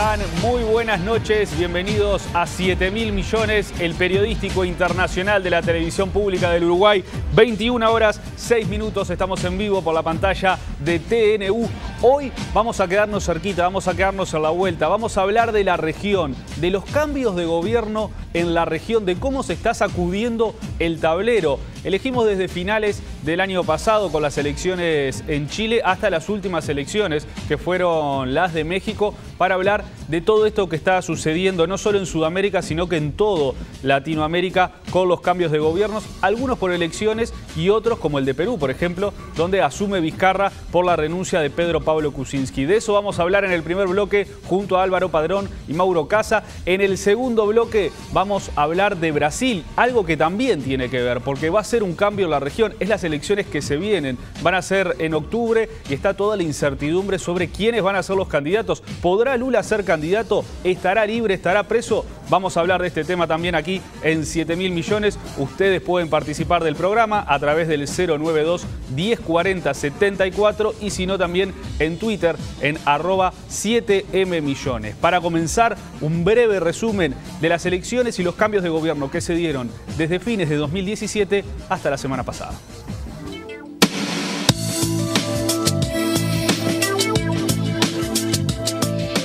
están? Muy buenas noches, bienvenidos a 7.000 millones, el periodístico internacional de la televisión pública del Uruguay. 21 horas, 6 minutos, estamos en vivo por la pantalla de TNU. Hoy vamos a quedarnos cerquita, vamos a quedarnos en la vuelta, vamos a hablar de la región, de los cambios de gobierno en la región, de cómo se está sacudiendo el tablero. Elegimos desde finales del año pasado con las elecciones en Chile hasta las últimas elecciones que fueron las de México para hablar de todo esto que está sucediendo no solo en Sudamérica sino que en todo Latinoamérica con los cambios de gobiernos, algunos por elecciones y otros como el de Perú, por ejemplo, donde asume Vizcarra por la renuncia de Pedro Pablo Kuczynski. De eso vamos a hablar en el primer bloque junto a Álvaro Padrón y Mauro Casa. En el segundo bloque vamos a hablar de Brasil, algo que también tiene que ver porque va a ser un cambio en la región. Es las elecciones que se vienen, van a ser en octubre y está toda la incertidumbre sobre quiénes van a ser los candidatos. ¿Podrá Lula ser candidato? ¿Estará libre? ¿Estará preso? Vamos a hablar de este tema también aquí en 7.000 millones. Ustedes pueden participar del programa a través del 092 1040 74 y si no también en Twitter en @7mmillones. Para comenzar, un breve resumen de las elecciones y los cambios de gobierno que se dieron desde fines de 2017 hasta la semana pasada.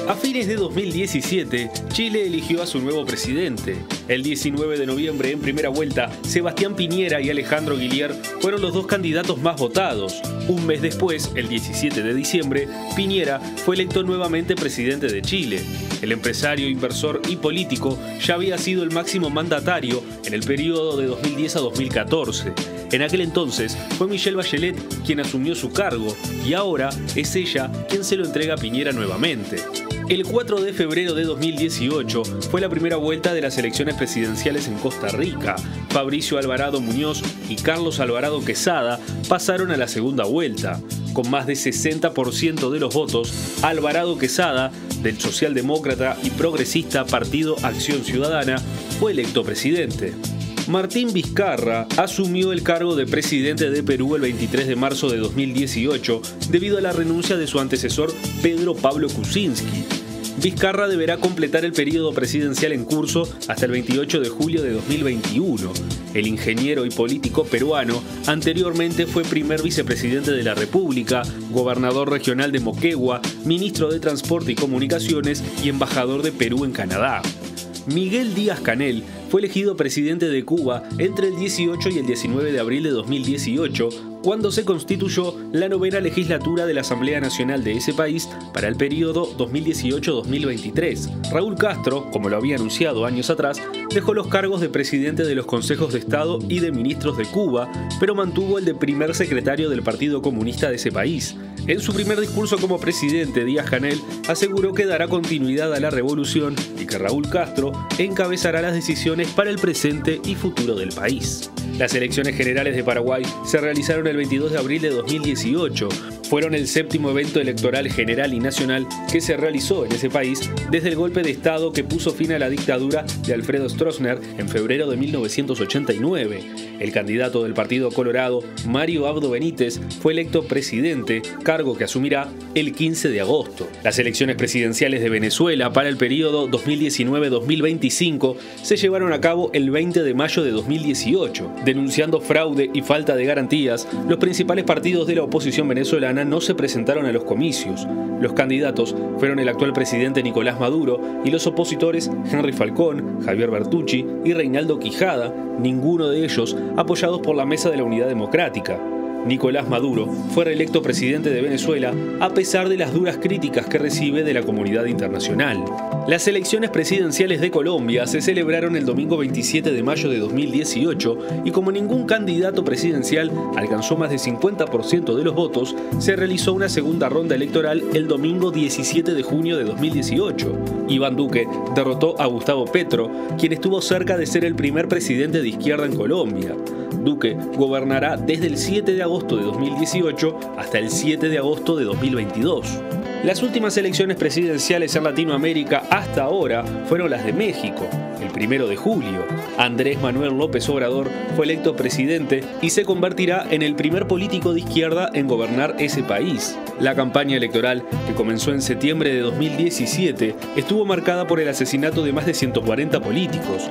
A fines de 2017, Chile eligió a su nuevo presidente. El 19 de noviembre, en primera vuelta, Sebastián Piñera y Alejandro Guillier fueron los dos candidatos más votados. Un mes después, el 17 de diciembre, Piñera fue electo nuevamente presidente de Chile. El empresario, inversor y político ya había sido el máximo mandatario en el periodo de 2010 a 2014. En aquel entonces fue Michelle Bachelet quien asumió su cargo y ahora es ella quien se lo entrega a Piñera nuevamente. El 4 de febrero de 2018 fue la primera vuelta de las elecciones presidenciales en Costa Rica. Fabricio Alvarado Muñoz y Carlos Alvarado Quesada pasaron a la segunda vuelta. Con más de 60% de los votos, Alvarado Quesada, del socialdemócrata y progresista Partido Acción Ciudadana, fue electo presidente. Martín Vizcarra asumió el cargo de presidente de Perú el 23 de marzo de 2018 debido a la renuncia de su antecesor Pedro Pablo Kuczynski. Vizcarra deberá completar el periodo presidencial en curso hasta el 28 de julio de 2021. El ingeniero y político peruano anteriormente fue primer vicepresidente de la República, gobernador regional de Moquegua, ministro de Transporte y Comunicaciones y embajador de Perú en Canadá. Miguel Díaz-Canel fue elegido presidente de Cuba entre el 18 y el 19 de abril de 2018, cuando se constituyó la novena legislatura de la Asamblea Nacional de ese país para el periodo 2018-2023. Raúl Castro, como lo había anunciado años atrás, dejó los cargos de presidente de los consejos de Estado y de ministros de Cuba, pero mantuvo el de primer secretario del Partido Comunista de ese país. En su primer discurso como presidente, Díaz-Canel aseguró que dará continuidad a la revolución y que Raúl Castro encabezará las decisiones para el presente y futuro del país. Las elecciones generales de Paraguay se realizaron el 22 de abril de 2018. Fueron el séptimo evento electoral general y nacional que se realizó en ese país desde el golpe de Estado que puso fin a la dictadura de Alfredo Stroessner en febrero de 1989. El candidato del Partido Colorado, Mario Abdo Benítez, fue electo presidente, cargo que asumirá el 15 de agosto. Las elecciones presidenciales de Venezuela para el periodo 2019-2025 se llevaron a cabo el 20 de mayo de 2018. Denunciando fraude y falta de garantías, los principales partidos de la oposición venezolana no se presentaron a los comicios. Los candidatos fueron el actual presidente Nicolás Maduro y los opositores Henry Falcón, Javier Bertucci y Reinaldo Quijada, ninguno de ellos apoyados por la Mesa de la Unidad Democrática. Nicolás Maduro fue reelecto presidente de Venezuela a pesar de las duras críticas que recibe de la comunidad internacional. Las elecciones presidenciales de Colombia se celebraron el domingo 27 de mayo de 2018 y como ningún candidato presidencial alcanzó más del 50% de los votos, se realizó una segunda ronda electoral el domingo 17 de junio de 2018. Iván Duque derrotó a Gustavo Petro, quien estuvo cerca de ser el primer presidente de izquierda en Colombia. Duque gobernará desde el 7 de agosto de 2018 hasta el 7 de agosto de 2022. Las últimas elecciones presidenciales en Latinoamérica hasta ahora fueron las de México, el 1 de julio. Andrés Manuel López Obrador fue electo presidente y se convertirá en el primer político de izquierda en gobernar ese país. La campaña electoral, que comenzó en septiembre de 2017, estuvo marcada por el asesinato de más de 140 políticos.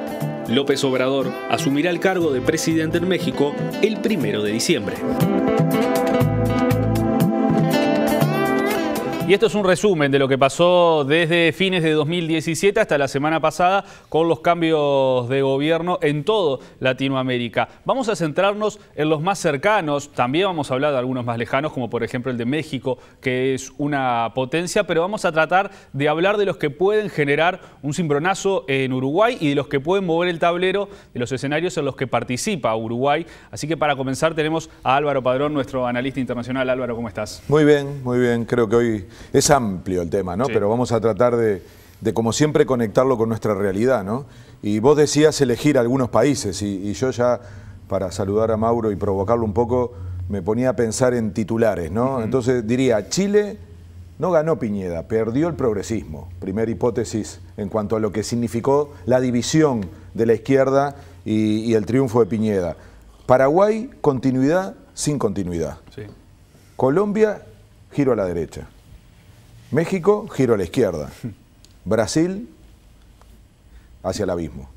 López Obrador asumirá el cargo de presidente en México el 1 de diciembre. Y esto es un resumen de lo que pasó desde fines de 2017 hasta la semana pasada con los cambios de gobierno en todo Latinoamérica. Vamos a centrarnos en los más cercanos, también vamos a hablar de algunos más lejanos, como por ejemplo el de México, que es una potencia, pero vamos a tratar de hablar de los que pueden generar un cimbronazo en Uruguay y de los que pueden mover el tablero de los escenarios en los que participa Uruguay. Así que para comenzar tenemos a Álvaro Padrón, nuestro analista internacional. Álvaro, ¿cómo estás? Muy bien. Creo que hoy es amplio el tema, ¿no? Sí. Pero vamos a tratar de, como siempre, conectarlo con nuestra realidad, ¿no? Y vos decías elegir algunos países y yo ya, para saludar a Mauro y provocarlo un poco, me ponía a pensar en titulares, ¿no? Entonces diría, Chile no ganó Piñera, perdió el progresismo. Primera hipótesis en cuanto a lo que significó la división de la izquierda y el triunfo de Piñera. Paraguay, continuidad sin continuidad. Sí. Colombia, giro a la derecha. México, giro a la izquierda. Brasil, hacia el abismo.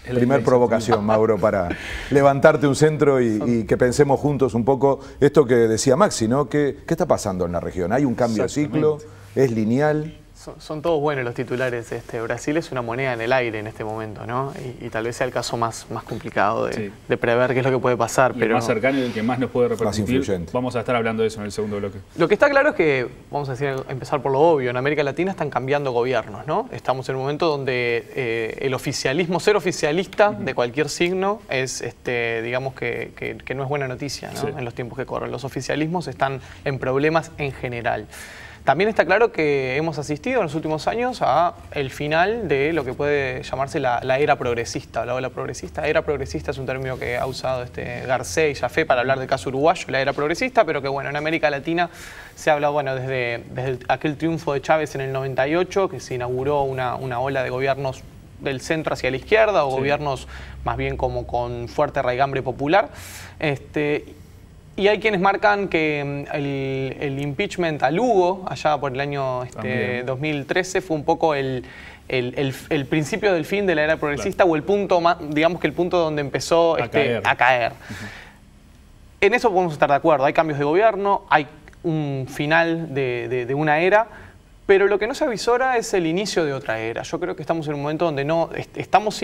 Primer provocación, Mauro, para levantarte un centro y que pensemos juntos un poco esto que decía Maxi, ¿no? ¿Qué está pasando en la región? ¿Hay un cambio de ciclo? ¿Es lineal? Son todos buenos los titulares. Brasil es una moneda en el aire en este momento, ¿no? Y tal vez sea el caso más complicado de prever qué es lo que puede pasar. Pero el más cercano y el que más nos puede repercutir. Vamos a estar hablando de eso en el segundo bloque. Lo que está claro es que, vamos a decir, empezar por lo obvio, en América Latina están cambiando gobiernos, ¿no? Estamos en un momento donde el oficialismo, ser oficialista de cualquier signo es, digamos que no es buena noticia, ¿no? Sí. En los tiempos que corren. Los oficialismos están en problemas en general. También está claro que hemos asistido en los últimos años a el final de lo que puede llamarse la era progresista, la ola progresista. Era progresista es un término que ha usado Garcés y Jafé para hablar del caso uruguayo, la era progresista, pero que bueno, en América Latina se ha hablado desde aquel triunfo de Chávez en el 98, que se inauguró una ola de gobiernos del centro hacia la izquierda, o gobiernos más bien como con fuerte raigambre popular. Y hay quienes marcan que el impeachment a Lugo, allá por el año 2013, fue un poco el principio del fin de la era progresista, claro. O el punto, digamos que el punto donde empezó a caer. En eso podemos estar de acuerdo. Hay cambios de gobierno, hay un final de una era, pero lo que no se avisora es el inicio de otra era. Yo creo que estamos en un momento donde no estamos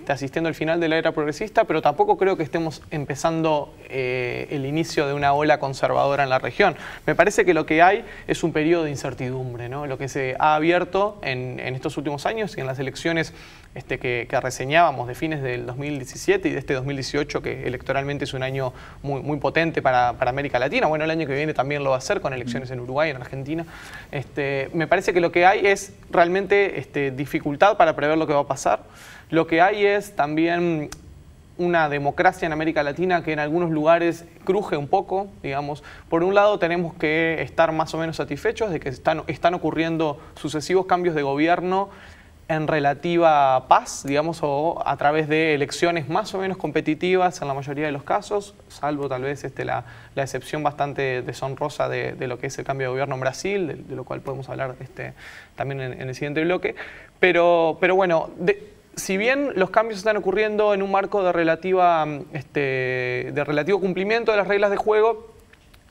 asistiendo al final de la era progresista, pero tampoco creo que estemos empezando el inicio de una ola conservadora en la región. Me parece que lo que hay es un periodo de incertidumbre, ¿no? Lo que se ha abierto en estos últimos años y en las elecciones que reseñábamos de fines del 2017 y de este 2018, que electoralmente es un año muy potente para América Latina. Bueno, el año que viene también lo va a hacer con elecciones en Uruguay, en Argentina. Me parece que lo que hay es realmente dificultad para prever lo que va a pasar. Lo que hay es también una democracia en América Latina que en algunos lugares cruje un poco, digamos. Por un lado tenemos que estar más o menos satisfechos de que están ocurriendo sucesivos cambios de gobierno en relativa paz, digamos, o a través de elecciones más o menos competitivas en la mayoría de los casos, salvo tal vez la excepción bastante deshonrosa de lo que es el cambio de gobierno en Brasil, de lo cual podemos hablar también en el siguiente bloque. Pero bueno, si bien los cambios están ocurriendo en un marco de relativo cumplimiento de las reglas de juego,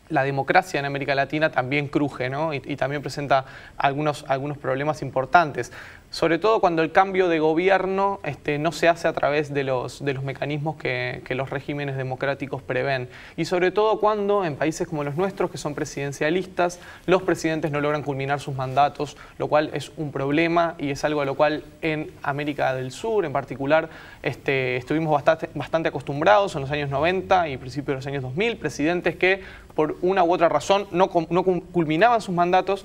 la democracia en América Latina también cruje, ¿no? Y también presenta algunos problemas importantes. Sobre todo cuando el cambio de gobierno no se hace a través de los mecanismos que los regímenes democráticos prevén. Y sobre todo cuando en países como los nuestros, que son presidencialistas, los presidentes no logran culminar sus mandatos, lo cual es un problema y es algo a lo cual en América del Sur en particular estuvimos bastante acostumbrados en los años 90 y principios de los años 2000, presidentes que por una u otra razón no culminaban sus mandatos,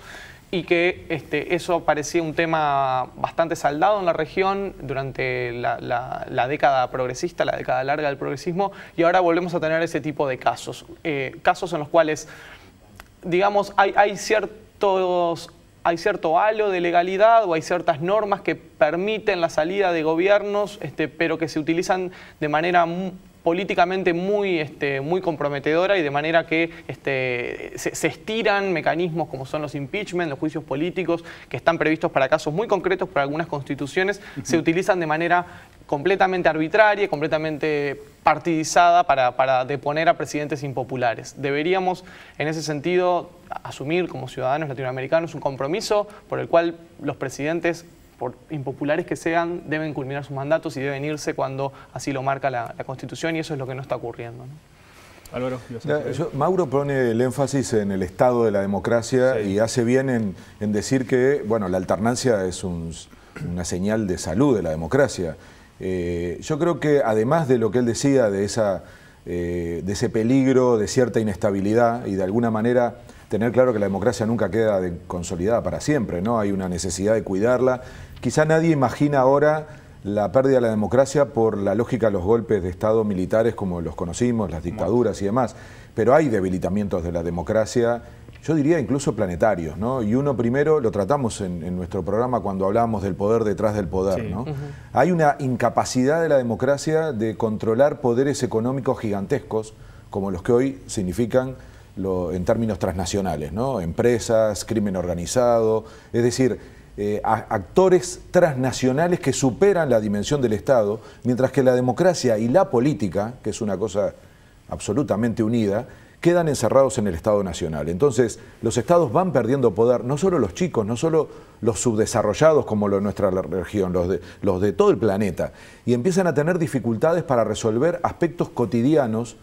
y que eso parecía un tema bastante saldado en la región durante la década progresista, la década larga del progresismo, y ahora volvemos a tener ese tipo de casos. Casos en los cuales, digamos, hay ciertos hay cierto halo de legalidad o hay ciertas normas que permiten la salida de gobiernos, pero que se utilizan de manera políticamente muy comprometedora y de manera que se estiran mecanismos como son los impeachment, los juicios políticos que están previstos para casos muy concretos por algunas constituciones, se utilizan de manera completamente arbitraria, completamente partidizada para deponer a presidentes impopulares. Deberíamos, en ese sentido, asumir como ciudadanos latinoamericanos un compromiso por el cual los presidentes, por impopulares que sean, deben culminar sus mandatos y deben irse cuando así lo marca la Constitución, y eso es lo que no está ocurriendo, ¿no? Álvaro. Mauro pone el énfasis en el estado de la democracia, sí, y hace bien en decir que, bueno, la alternancia es una señal de salud de la democracia. Yo creo que además de lo que él decía, de ese peligro, de cierta inestabilidad y de alguna manera tener claro que la democracia nunca queda consolidada para siempre, ¿no? Hay una necesidad de cuidarla. Quizá nadie imagina ahora la pérdida de la democracia por la lógica de los golpes de Estado militares como los conocimos, las dictaduras y demás, pero hay debilitamientos de la democracia, yo diría incluso planetarios, ¿no? Y uno primero, lo tratamos en nuestro programa cuando hablábamos del poder detrás del poder, sí, ¿no? Hay una incapacidad de la democracia de controlar poderes económicos gigantescos como los que hoy significan en términos transnacionales, ¿no? Empresas, crimen organizado, es decir, actores transnacionales que superan la dimensión del Estado, mientras que la democracia y la política, que es una cosa absolutamente unida, quedan encerrados en el Estado nacional. Entonces, los estados van perdiendo poder, no solo los chicos, no solo los subdesarrollados como lo de nuestra región, los de todo el planeta, y empiezan a tener dificultades para resolver aspectos cotidianos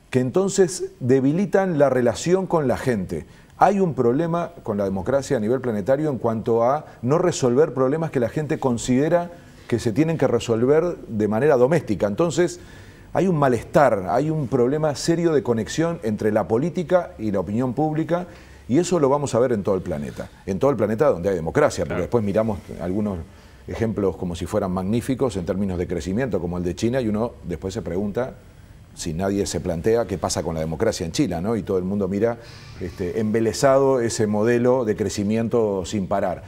que entonces debilitan la relación con la gente. Hay un problema con la democracia a nivel planetario en cuanto a no resolver problemas que la gente considera que se tienen que resolver de manera doméstica. Entonces, hay un malestar, hay un problema serio de conexión entre la política y la opinión pública, y eso lo vamos a ver en todo el planeta. En todo el planeta donde hay democracia, porque después miramos algunos ejemplos como si fueran magníficos en términos de crecimiento, como el de China, y uno después se pregunta si nadie se plantea qué pasa con la democracia en China, ¿no? Y todo el mundo mira embelesado ese modelo de crecimiento sin parar.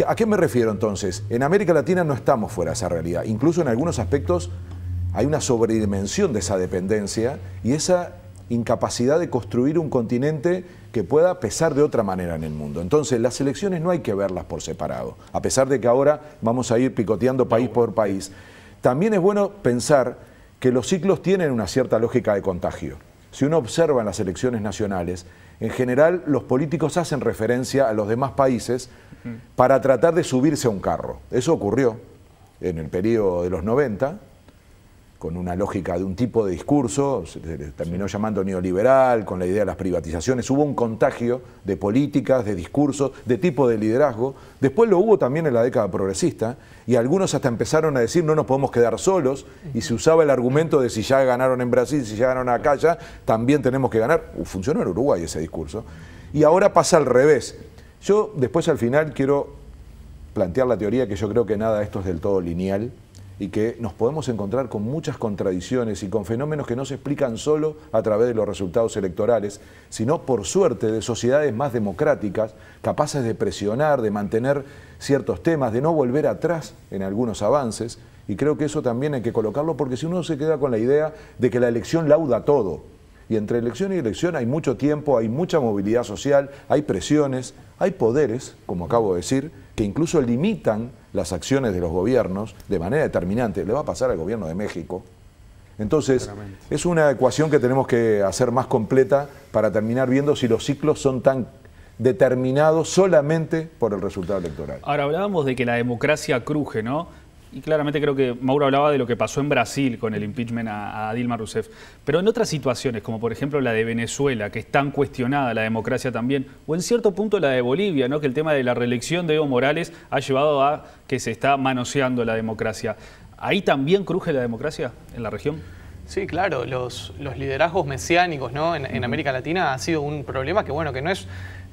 ¿A qué me refiero entonces? En América Latina no estamos fuera de esa realidad. Incluso en algunos aspectos hay una sobredimensión de esa dependencia y esa incapacidad de construir un continente que pueda pesar de otra manera en el mundo. Entonces, las elecciones no hay que verlas por separado, a pesar de que ahora vamos a ir picoteando país por país. También es bueno pensar que los ciclos tienen una cierta lógica de contagio. Si uno observa en las elecciones nacionales, en general los políticos hacen referencia a los demás países para tratar de subirse a un carro. Eso ocurrió en el periodo de los 90, con una lógica de un tipo de discurso, se terminó llamando neoliberal, con la idea de las privatizaciones. Hubo un contagio de políticas, de discursos, de tipo de liderazgo. Después lo hubo también en la década progresista, y algunos hasta empezaron a decir no nos podemos quedar solos, y se usaba el argumento de si ya ganaron en Brasil, si ya ganaron acá, ya también tenemos que ganar. Funcionó en Uruguay ese discurso. Y ahora pasa al revés. Yo después al final quiero plantear la teoría que yo creo que nada de esto es del todo lineal, y que nos podemos encontrar con muchas contradicciones y con fenómenos que no se explican solo a través de los resultados electorales, sino por suerte de sociedades más democráticas, capaces de presionar, de mantener ciertos temas, de no volver atrás en algunos avances, y creo que eso también hay que colocarlo, porque si uno se queda con la idea de que la elección lauda todo, y entre elección y elección hay mucho tiempo, hay mucha movilidad social, hay presiones, hay poderes, como acabo de decir, que incluso limitan las acciones de los gobiernos de manera determinante. Le va a pasar al gobierno de México. Entonces, es una ecuación que tenemos que hacer más completa para terminar viendo si los ciclos son tan determinados solamente por el resultado electoral. Ahora, hablábamos de que la democracia cruje, ¿no? Y claramente creo que Mauro hablaba de lo que pasó en Brasil con el impeachment a Dilma Rousseff. Pero en otras situaciones, como por ejemplo la de Venezuela, que es tan cuestionada la democracia también, o en cierto punto la de Bolivia, ¿no? Que el tema de la reelección de Evo Morales ha llevado a que se está manoseando la democracia. ¿Ahí también cruje la democracia en la región? Sí, claro, los liderazgos mesiánicos, ¿no? en América Latina ha sido un problema que, bueno, que no es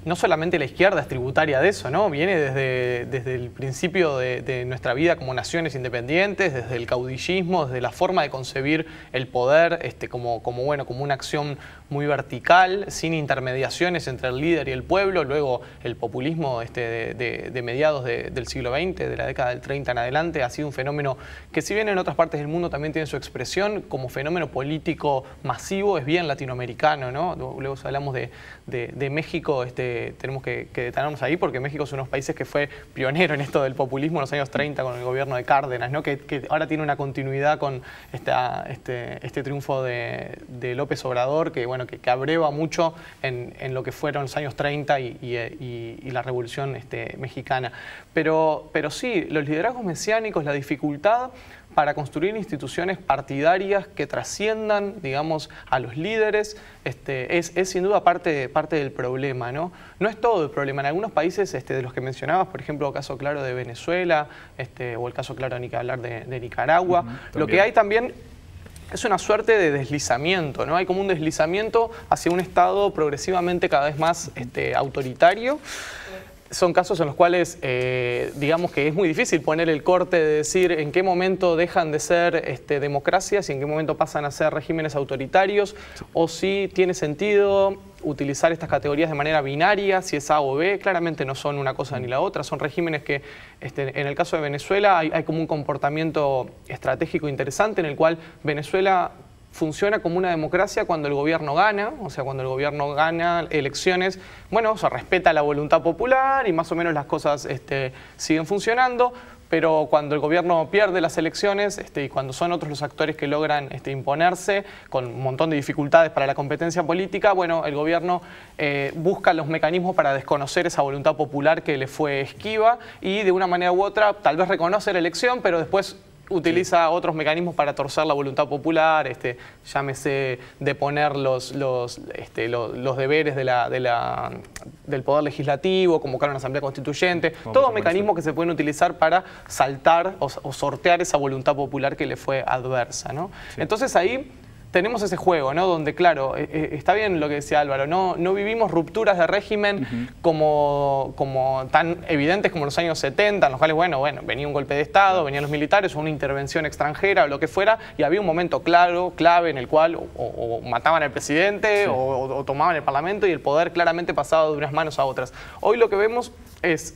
no solamente la izquierda es tributaria de eso, ¿no? Viene desde el principio de nuestra vida como naciones independientes, desde el caudillismo, desde la forma de concebir el poder como una acción muy vertical, sin intermediaciones entre el líder y el pueblo. Luego el populismo de mediados del siglo XX, de la década del 30 en adelante, ha sido un fenómeno que, si bien en otras partes del mundo también tiene su expresión, como fenómeno político masivo es bien latinoamericano, ¿no? Luego si hablamos de México, tenemos que detenernos ahí, porque México es uno de los países que fue pionero en esto del populismo en los años 30 con el gobierno de Cárdenas, ¿no? Que ahora tiene una continuidad con este triunfo de López Obrador, que abreva mucho en lo que fueron los años 30 y la Revolución mexicana. Pero sí, los liderazgos mesiánicos, la dificultad para construir instituciones partidarias que trasciendan, digamos, a los líderes, es sin duda parte del problema, ¿no? No es todo el problema. En algunos países de los que mencionabas, por ejemplo, el caso claro de Venezuela, o el caso claro ni que hablar de Nicaragua, lo que hay también es una suerte de deslizamiento, ¿no? Hay como un deslizamiento hacia un Estado progresivamente cada vez más autoritario. Son casos en los cuales, digamos que es muy difícil poner el corte de decir en qué momento dejan de ser democracias y en qué momento pasan a ser regímenes autoritarios, o si tiene sentido utilizar estas categorías de manera binaria, si es A o B. Claramente no son una cosa ni la otra, son regímenes que, en el caso de Venezuela, hay como un comportamiento estratégico interesante en el cual Venezuela funciona como una democracia cuando el gobierno gana, o sea, cuando el gobierno gana elecciones, bueno, se respeta la voluntad popular y más o menos las cosas siguen funcionando, pero cuando el gobierno pierde las elecciones y cuando son otros los actores que logran imponerse con un montón de dificultades para la competencia política, bueno, el gobierno busca los mecanismos para desconocer esa voluntad popular que le fue esquiva y de una manera u otra tal vez reconoce la elección, pero después utiliza otros mecanismos para torcer la voluntad popular, llámese de poner los deberes del Poder Legislativo, convocar una Asamblea Constituyente, todos mecanismos que se pueden utilizar para saltar o sortear esa voluntad popular que le fue adversa, ¿no? Sí. Entonces ahí tenemos ese juego, ¿no? Donde, claro, está bien lo que decía Álvaro, no vivimos rupturas de régimen como tan evidentes como en los años 70, en los cuales, bueno, venía un golpe de Estado, venían los militares, o una intervención extranjera, o lo que fuera, y había un momento clave en el cual o mataban al presidente, sí, o tomaban el Parlamento, y el poder claramente pasaba de unas manos a otras. Hoy lo que vemos es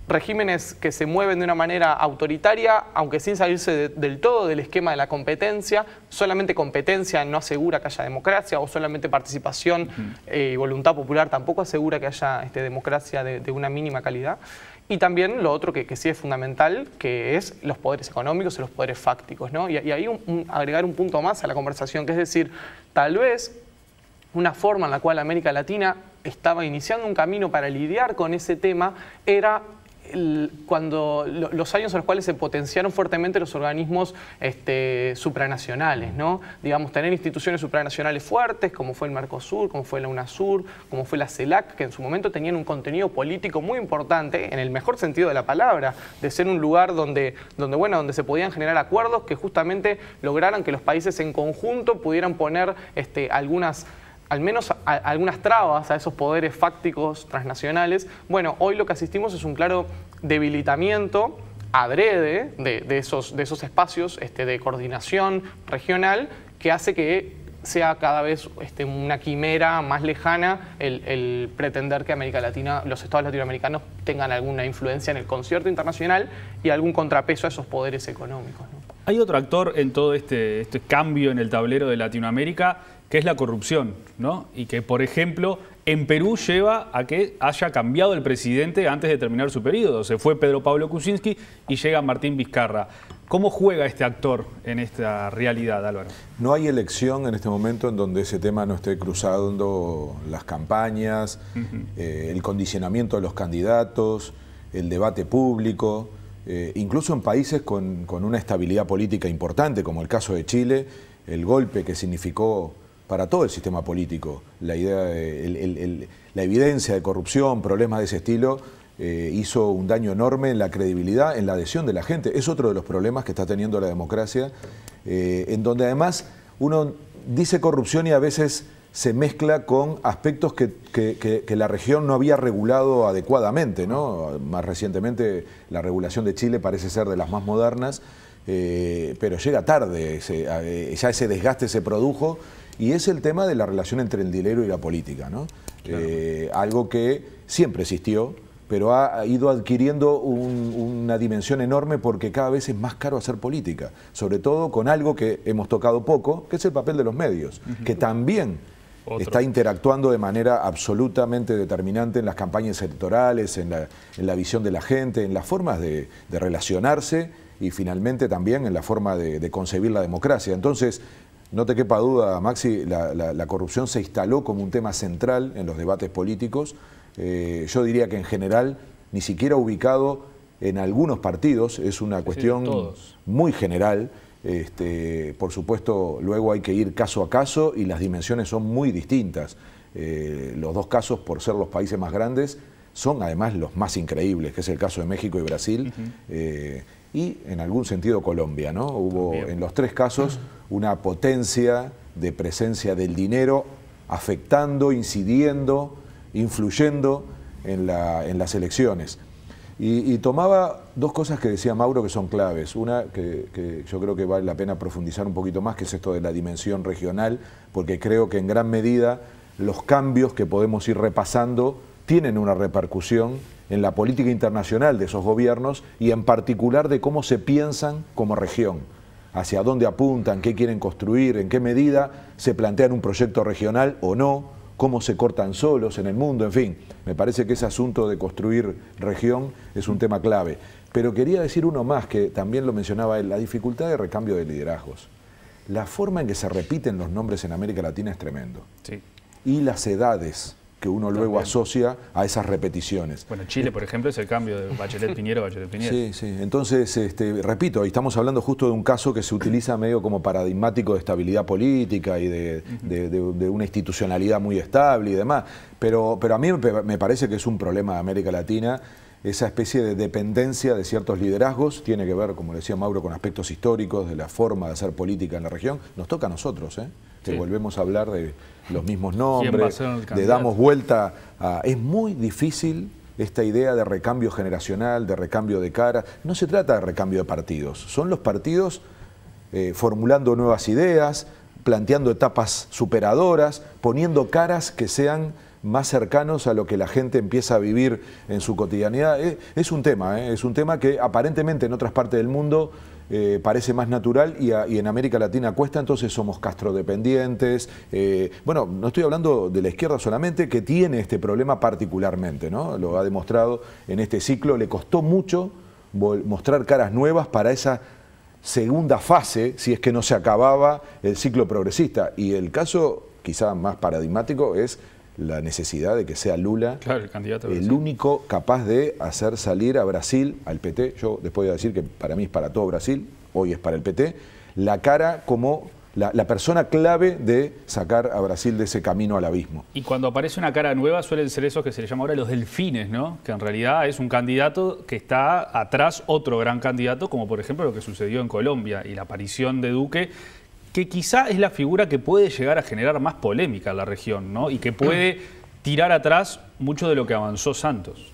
regímenes que se mueven de una manera autoritaria, aunque sin salirse del todo del esquema de la competencia. Solamente competencia no asegura que haya democracia, o solamente participación y voluntad popular tampoco asegura que haya democracia de una mínima calidad. Y también lo otro que sí es fundamental, que es los poderes económicos y los poderes fácticos, ¿no? Y ahí agregar un punto más a la conversación, que es decir, tal vez una forma en la cual América Latina estaba iniciando un camino para lidiar con ese tema era cuando los años en los cuales se potenciaron fuertemente los organismos supranacionales, ¿no? Digamos, tener instituciones supranacionales fuertes, como fue el Mercosur, como fue la UNASUR, como fue la CELAC, que en su momento tenían un contenido político muy importante, en el mejor sentido de la palabra, de ser un lugar donde se podían generar acuerdos que justamente lograran que los países en conjunto pudieran poner al menos algunas trabas a esos poderes fácticos transnacionales. Bueno, hoy lo que asistimos es un claro debilitamiento adrede de esos espacios de coordinación regional, que hace que sea cada vez una quimera más lejana el pretender que América Latina, los estados latinoamericanos tengan alguna influencia en el concierto internacional y algún contrapeso a esos poderes económicos, ¿no? Hay otro actor en todo este cambio en el tablero de Latinoamérica, que es la corrupción, ¿no? Y que, por ejemplo, en Perú lleva a que haya cambiado el presidente antes de terminar su periodo. Se fue Pedro Pablo Kuczynski y llega Martín Vizcarra. ¿Cómo juega este actor en esta realidad, Álvaro? No hay elección en este momento en donde ese tema no esté cruzando las campañas, el condicionamiento de los candidatos, el debate público. Incluso en países con una estabilidad política importante, como el caso de Chile, el golpe que significó para todo el sistema político, la evidencia de corrupción, problemas de ese estilo, hizo un daño enorme en la credibilidad, en la adhesión de la gente. Es otro de los problemas que está teniendo la democracia, en donde además uno dice corrupción y a veces se mezcla con aspectos que la región no había regulado adecuadamente, ¿no? Más recientemente la regulación de Chile parece ser de las más modernas, pero llega tarde, ya ese desgaste se produjo, y es el tema de la relación entre el dinero y la política, ¿no? Claro. Algo que siempre existió, pero ha ido adquiriendo una dimensión enorme porque cada vez es más caro hacer política, sobre todo con algo que hemos tocado poco, que es el papel de los medios, que también está interactuando de manera absolutamente determinante en las campañas electorales, en la visión de la gente, en las formas de relacionarse y finalmente también en la forma de concebir la democracia. Entonces, no te quepa duda, Maxi, la corrupción se instaló como un tema central en los debates políticos. Yo diría que en general, ni siquiera ubicado en algunos partidos, es una cuestión muy general. Por supuesto, luego hay que ir caso a caso y las dimensiones son muy distintas. Los dos casos, por ser los países más grandes, son además los más increíbles, que es el caso de México y Brasil, y en algún sentido Colombia, ¿no? Hubo en los tres casos una potencia de presencia del dinero afectando, incidiendo, influyendo en las elecciones. Y tomaba dos cosas que decía Mauro que son claves. Una que yo creo que vale la pena profundizar un poquito más, que es esto de la dimensión regional, porque creo que en gran medida los cambios que podemos ir repasando tienen una repercusión en la política internacional de esos gobiernos y en particular de cómo se piensan como región, hacia dónde apuntan, qué quieren construir, en qué medida se plantean un proyecto regional o no, cómo se cortan solos en el mundo, en fin. Me parece que ese asunto de construir región es un tema clave. Pero quería decir uno más, que también lo mencionaba él, la dificultad de recambio de liderazgos. La forma en que se repiten los nombres en América Latina es tremendo. Sí. Y las edades que uno luego asocia a esas repeticiones. Bueno, Chile, por ejemplo, es el cambio de Bachelet-Piñera a Bachelet-Piñera. Sí, sí. Entonces, repito, estamos hablando justo de un caso que se utiliza medio como paradigmático de estabilidad política y de una institucionalidad muy estable y demás. Pero a mí me parece que es un problema de América Latina, esa especie de dependencia de ciertos liderazgos. Tiene que ver, como decía Mauro, con aspectos históricos, de la forma de hacer política en la región. Nos toca a nosotros, que volvemos a hablar de los mismos nombres, le damos vuelta a... Es muy difícil esta idea de recambio generacional, de recambio de cara. No se trata de recambio de partidos, son los partidos formulando nuevas ideas, planteando etapas superadoras, poniendo caras que sean más cercanos a lo que la gente empieza a vivir en su cotidianidad. Es un tema que aparentemente en otras partes del mundo parece más natural y en América Latina cuesta, entonces somos castrodependientes. Bueno, no estoy hablando de la izquierda solamente, que tiene este problema particularmente, ¿no? Lo ha demostrado en este ciclo, le costó mucho mostrar caras nuevas para esa segunda fase, si es que no se acababa el ciclo progresista. Y el caso quizá más paradigmático es la necesidad de que sea Lula el único capaz de hacer salir a Brasil, al PT, yo después voy a decir que para mí es para todo Brasil, hoy es para el PT, la cara como la persona clave de sacar a Brasil de ese camino al abismo. Y cuando aparece una cara nueva suelen ser esos que se les llama ahora los delfines, ¿no? Que en realidad es un candidato que está atrás otro gran candidato, como por ejemplo lo que sucedió en Colombia y la aparición de Duque, que quizá es la figura que puede llegar a generar más polémica en la región, ¿no? Y que puede tirar atrás mucho de lo que avanzó Santos.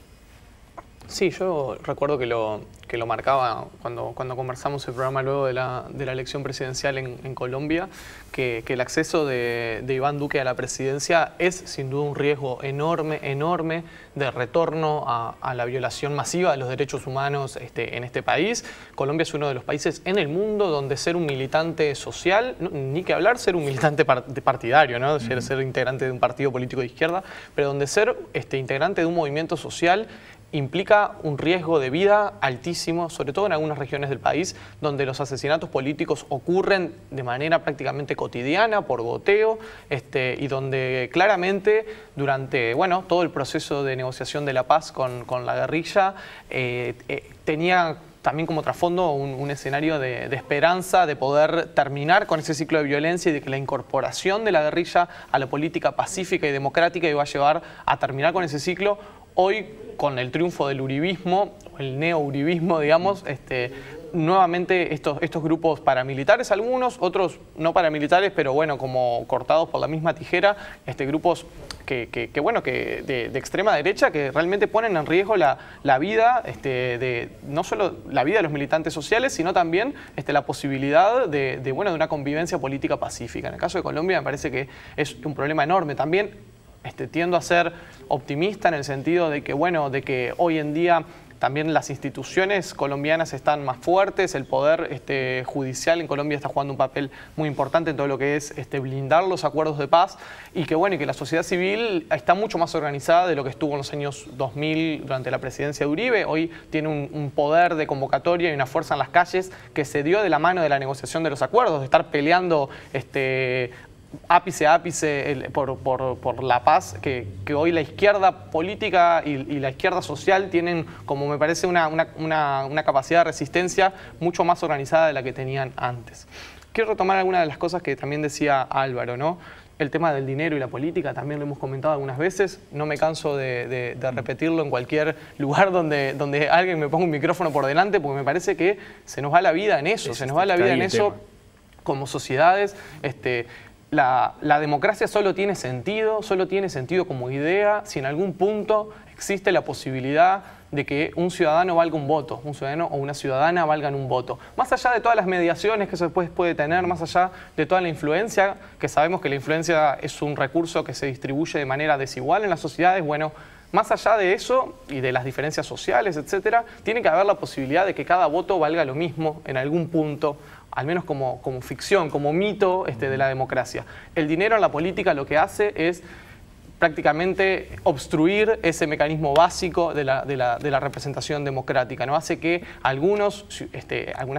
Sí, yo recuerdo que lo marcaba cuando conversamos el programa luego de la elección presidencial en Colombia, que el acceso de Iván Duque a la presidencia es sin duda un riesgo enorme de retorno a la violación masiva de los derechos humanos en este país. Colombia es uno de los países en el mundo donde ser un militante social, ni que hablar ser un militante partidario, ¿no? Ser integrante de un partido político de izquierda, pero donde ser integrante de un movimiento social implica un riesgo de vida altísimo, sobre todo en algunas regiones del país, donde los asesinatos políticos ocurren de manera prácticamente cotidiana, por goteo, y donde claramente durante todo el proceso de negociación de la paz con la guerrilla tenía también como trasfondo un escenario de esperanza de poder terminar con ese ciclo de violencia y de que la incorporación de la guerrilla a la política pacífica y democrática iba a llevar a terminar con ese ciclo. Hoy, con el triunfo del uribismo, el neo-uribismo, digamos, nuevamente estos grupos paramilitares, algunos, otros no paramilitares, pero bueno, como cortados por la misma tijera, grupos que de extrema derecha que realmente ponen en riesgo la vida, no solo la vida de los militantes sociales, sino también la posibilidad de una convivencia política pacífica. En el caso de Colombia me parece que es un problema enorme. También tiendo a ser optimista en el sentido de que hoy en día también las instituciones colombianas están más fuertes, el poder judicial en Colombia está jugando un papel muy importante en todo lo que es blindar los acuerdos de paz y que la sociedad civil está mucho más organizada de lo que estuvo en los años 2000 durante la presidencia de Uribe. Hoy tiene un poder de convocatoria y una fuerza en las calles que se dio de la mano de la negociación de los acuerdos, de estar peleando ápice a ápice por la paz que hoy la izquierda política y la izquierda social tienen, como me parece, una capacidad de resistencia mucho más organizada de la que tenían antes. Quiero retomar algunas de las cosas que también decía Álvaro, ¿no? El tema del dinero y la política también lo hemos comentado algunas veces, no me canso de repetirlo en cualquier lugar donde alguien me ponga un micrófono por delante, porque me parece que se nos va la vida en eso, se nos va la vida en eso como sociedades. La democracia solo tiene sentido como idea si en algún punto existe la posibilidad de que un ciudadano valga un voto, un ciudadano o una ciudadana valgan un voto. Más allá de todas las mediaciones que eso después puede tener, más allá de toda la influencia, que sabemos que la influencia es un recurso que se distribuye de manera desigual en las sociedades, bueno, más allá de eso y de las diferencias sociales, etcétera, tiene que haber la posibilidad de que cada voto valga lo mismo en algún punto, al menos como ficción, como mito de la democracia. El dinero en la política lo que hace es prácticamente obstruir ese mecanismo básico de la representación democrática, ¿no? Hace que algunas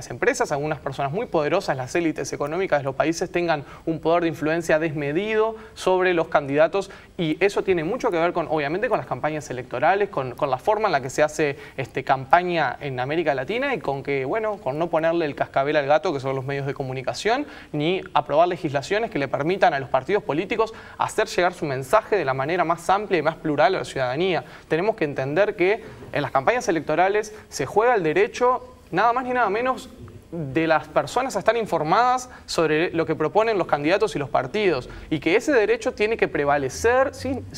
empresas, algunas personas muy poderosas, las élites económicas de los países, tengan un poder de influencia desmedido sobre los candidatos, y eso tiene mucho que ver obviamente con las campañas electorales, con la forma en la que se hace campaña en América Latina, y con no ponerle el cascabel al gato, que son los medios de comunicación, ni aprobar legislaciones que le permitan a los partidos políticos hacer llegar su mensaje de la manera más amplia y más plural a la ciudadanía. Tenemos que entender que en las campañas electorales se juega el derecho, nada más ni nada menos, de las personas a estar informadas sobre lo que proponen los candidatos y los partidos, y que ese derecho tiene que prevalecer,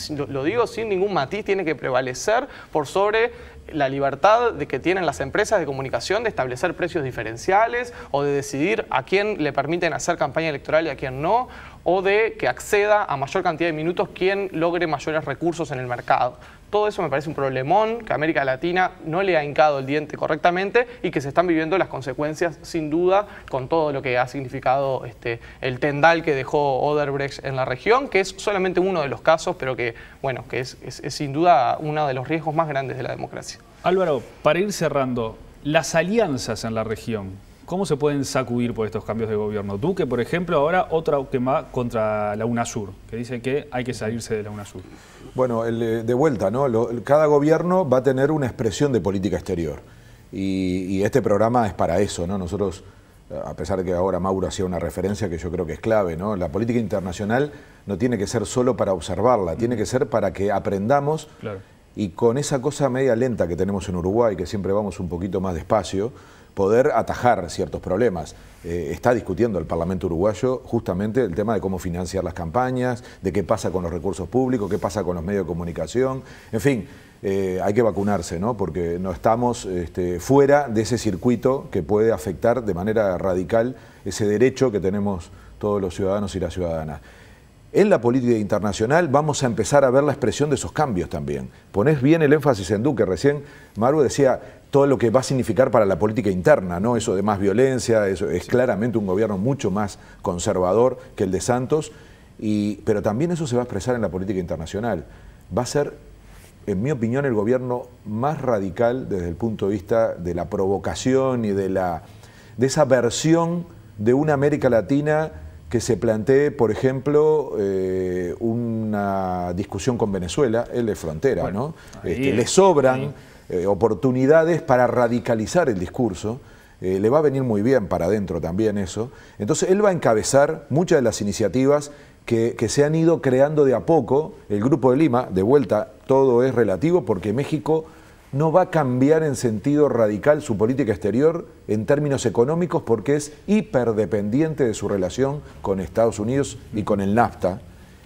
lo digo sin ningún matiz, tiene que prevalecer por sobre la libertad que tienen las empresas de comunicación de establecer precios diferenciales o de decidir a quién le permiten hacer campaña electoral y a quién no, o de que acceda a mayor cantidad de minutos quien logre mayores recursos en el mercado. Todo eso me parece un problemón, que América Latina no le ha hincado el diente correctamente y que se están viviendo las consecuencias, sin duda, con todo lo que ha significado el tendal que dejó Odebrecht en la región, que es solamente uno de los casos, pero que es sin duda uno de los riesgos más grandes de la democracia. Álvaro, para ir cerrando, las alianzas en la región, ¿cómo se pueden sacudir por estos cambios de gobierno? Duque, por ejemplo, ahora otra que va contra la UNASUR, que dice que hay que salirse de la UNASUR. Bueno, de vuelta, ¿no? Cada gobierno va a tener una expresión de política exterior. Y este programa es para eso, ¿no? Nosotros, a pesar de que ahora Mauro hacía una referencia que yo creo que es clave, ¿no? La política internacional no tiene que ser solo para observarla, tiene que ser para que aprendamos. Claro. Y con esa cosa media lenta que tenemos en Uruguay, que siempre vamos un poquito más despacio, poder atajar ciertos problemas. Está discutiendo el Parlamento uruguayo justamente el tema de cómo financiar las campañas, de qué pasa con los recursos públicos, qué pasa con los medios de comunicación. En fin, hay que vacunarse, ¿no? Porque no estamos fuera de ese circuito que puede afectar de manera radical ese derecho que tenemos todos los ciudadanos y las ciudadanas. En la política internacional vamos a empezar a ver la expresión de esos cambios también. Ponés bien el énfasis en Duque. Recién Maru decía todo lo que va a significar para la política interna, ¿no? Eso de más violencia, eso es claramente un gobierno mucho más conservador que el de Santos, pero también eso se va a expresar en la política internacional. Va a ser, en mi opinión, el gobierno más radical desde el punto de vista de la provocación y de esa versión de una América Latina que se plantee, por ejemplo, una discusión con Venezuela, él es frontera, bueno, ¿no? Le sobran oportunidades para radicalizar el discurso, le va a venir muy bien para adentro también eso. Entonces él va a encabezar muchas de las iniciativas que se han ido creando de a poco. El Grupo de Lima, de vuelta, todo es relativo porque México no va a cambiar en sentido radical su política exterior en términos económicos porque es hiperdependiente de su relación con Estados Unidos y con el NAFTA.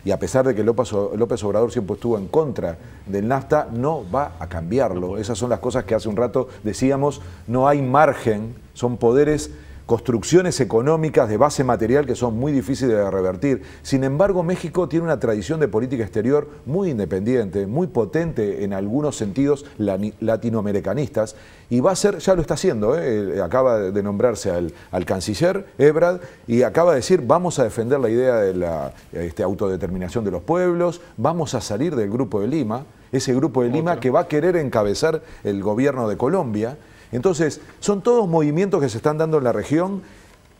Y a pesar de que López Obrador siempre estuvo en contra del NAFTA, no va a cambiarlo. Esas son las cosas que hace un rato decíamos, no hay margen, son poderes, construcciones económicas de base material que son muy difíciles de revertir. Sin embargo, México tiene una tradición de política exterior muy independiente, muy potente en algunos sentidos latinoamericanistas, y va a ser, ya lo está haciendo, acaba de nombrarse al canciller Ebrard y acaba de decir, vamos a defender la idea de la autodeterminación de los pueblos, vamos a salir del Grupo de Lima, ese Grupo de Lima que va a querer encabezar el gobierno de Colombia. Entonces, son todos movimientos que se están dando en la región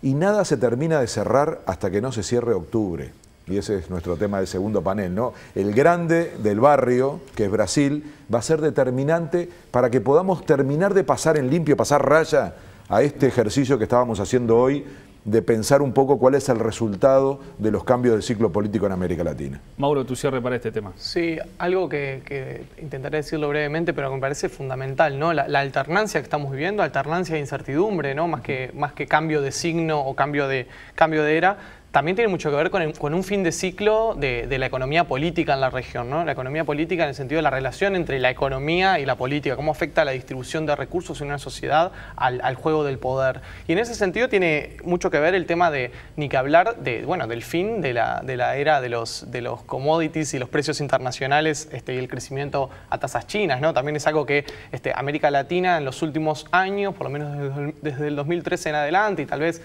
y nada se termina de cerrar hasta que no se cierre octubre. Y ese es nuestro tema del segundo panel, ¿no? El grande del barrio, que es Brasil, va a ser determinante para que podamos terminar de pasar en limpio, pasar raya a este ejercicio que estábamos haciendo hoy, de pensar un poco cuál es el resultado de los cambios del ciclo político en América Latina. Mauro, tu cierre para este tema. Sí, algo que intentaré decirlo brevemente, pero que me parece fundamental, ¿no? La alternancia que estamos viviendo, alternancia de incertidumbre, ¿no? Más que cambio de signo o cambio de era, también tiene mucho que ver con un fin de ciclo de la economía política en la región, ¿no? La economía política en el sentido de la relación entre la economía y la política, cómo afecta la distribución de recursos en una sociedad al juego del poder. Y en ese sentido tiene mucho que ver el tema de, ni que hablar del fin de la era de los commodities y los precios internacionales y el crecimiento a tasas chinas, ¿no? También es algo que América Latina en los últimos años, por lo menos desde el 2013 en adelante, y tal vez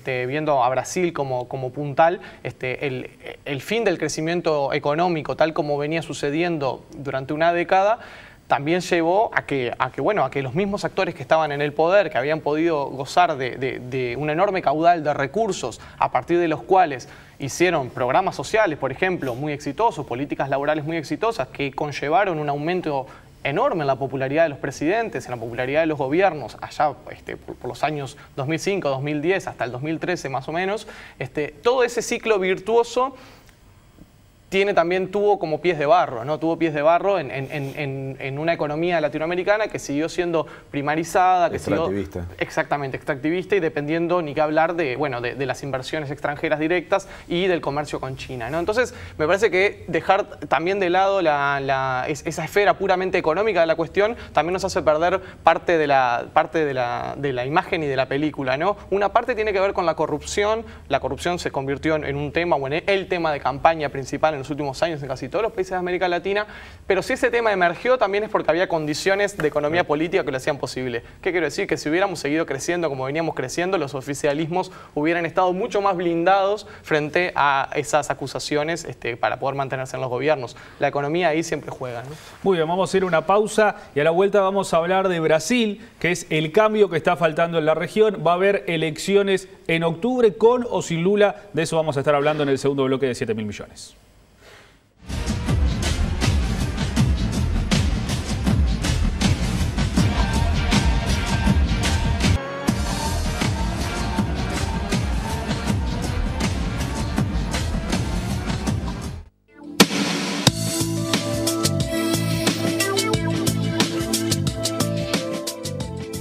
viendo a Brasil como puntal, el fin del crecimiento económico tal como venía sucediendo durante una década también llevó a que los mismos actores que estaban en el poder, que habían podido gozar de un enorme caudal de recursos a partir de los cuales hicieron programas sociales, por ejemplo, muy exitosos, políticas laborales muy exitosas que conllevaron un aumento enorme en la popularidad de los presidentes, en la popularidad de los gobiernos, allá por los años 2005, 2010, hasta el 2013 más o menos, todo ese ciclo virtuoso tuvo como pies de barro, ¿no? Tuvo pies de barro en una economía latinoamericana que siguió siendo primarizada, que extractivista. Exactamente, extractivista y dependiendo, ni que hablar de las inversiones extranjeras directas y del comercio con China, ¿no? Entonces, me parece que dejar también de lado esa esfera puramente económica de la cuestión también nos hace perder parte de la imagen y de la película, ¿no? Una parte tiene que ver con la corrupción se convirtió en un tema, o en el tema de campaña principal en los últimos años en casi todos los países de América Latina, pero si ese tema emergió también es porque había condiciones de economía política que lo hacían posible. ¿Qué quiero decir? Que si hubiéramos seguido creciendo como veníamos creciendo, los oficialismos hubieran estado mucho más blindados frente a esas acusaciones para poder mantenerse en los gobiernos. La economía ahí siempre juega, ¿no? Muy bien, vamos a ir a una pausa y a la vuelta vamos a hablar de Brasil, que es el cambio que está faltando en la región. Va a haber elecciones en octubre con o sin Lula. De eso vamos a estar hablando en el segundo bloque de 7.000 millones.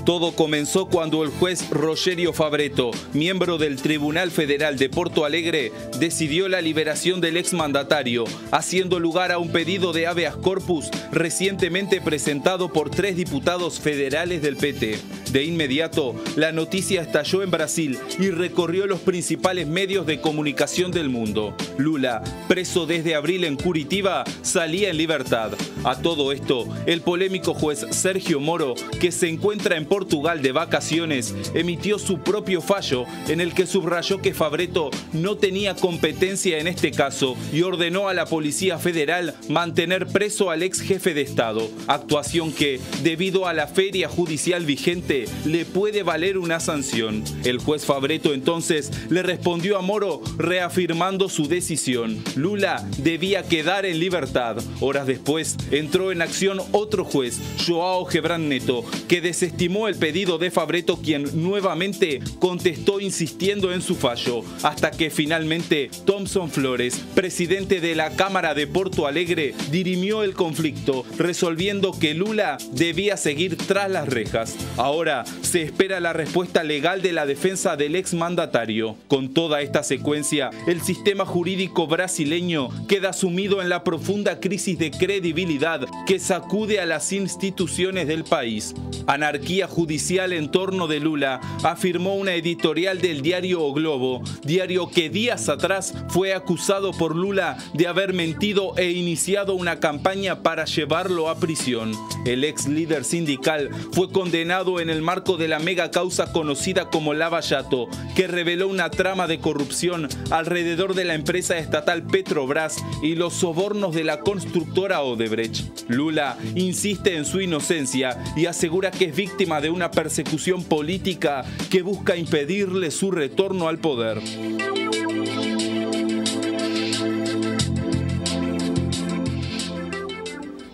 Todo comenzó cuando el juez Rogerio Fabretto, miembro del Tribunal Federal de Porto Alegre, decidió la liberación del exmandatario, haciendo lugar a un pedido de habeas corpus recientemente presentado por 3 diputados federales del PT. De inmediato, la noticia estalló en Brasil y recorrió los principales medios de comunicación del mundo. Lula, preso desde abril en Curitiba, salía en libertad. A todo esto, el polémico juez Sergio Moro, que se encuentra en Portugal de vacaciones, emitió su propio fallo en el que subrayó que Fabretto no tenía competencia en este caso y ordenó a la Policía Federal mantener preso al ex jefe de Estado, actuación que, debido a la feria judicial vigente, incidente le puede valer una sanción. El juez Fabretto entonces le respondió a Moro reafirmando su decisión. Lula debía quedar en libertad. Horas después entró en acción otro juez, Joao Gebran Neto, que desestimó el pedido de Fabretto, quien nuevamente contestó insistiendo en su fallo, hasta que finalmente Thompson Flores, presidente de la Cámara de Porto Alegre, dirimió el conflicto, resolviendo que Lula debía seguir tras las rejas. Ahora se espera la respuesta legal de la defensa del exmandatario. Con toda esta secuencia, el sistema jurídico brasileño queda sumido en la profunda crisis de credibilidad que sacude a las instituciones del país. Anarquía judicial en torno de Lula, afirmó una editorial del diario O Globo, diario que días atrás fue acusado por Lula de haber mentido e iniciado una campaña para llevarlo a prisión. El ex líder sindical fue condenado en el marco de la mega causa conocida como Lava Jato, que reveló una trama de corrupción alrededor de la empresa estatal Petrobras y los sobornos de la constructora Odebrecht. Lula insiste en su inocencia y asegura que es víctima de una persecución política que busca impedirle su retorno al poder.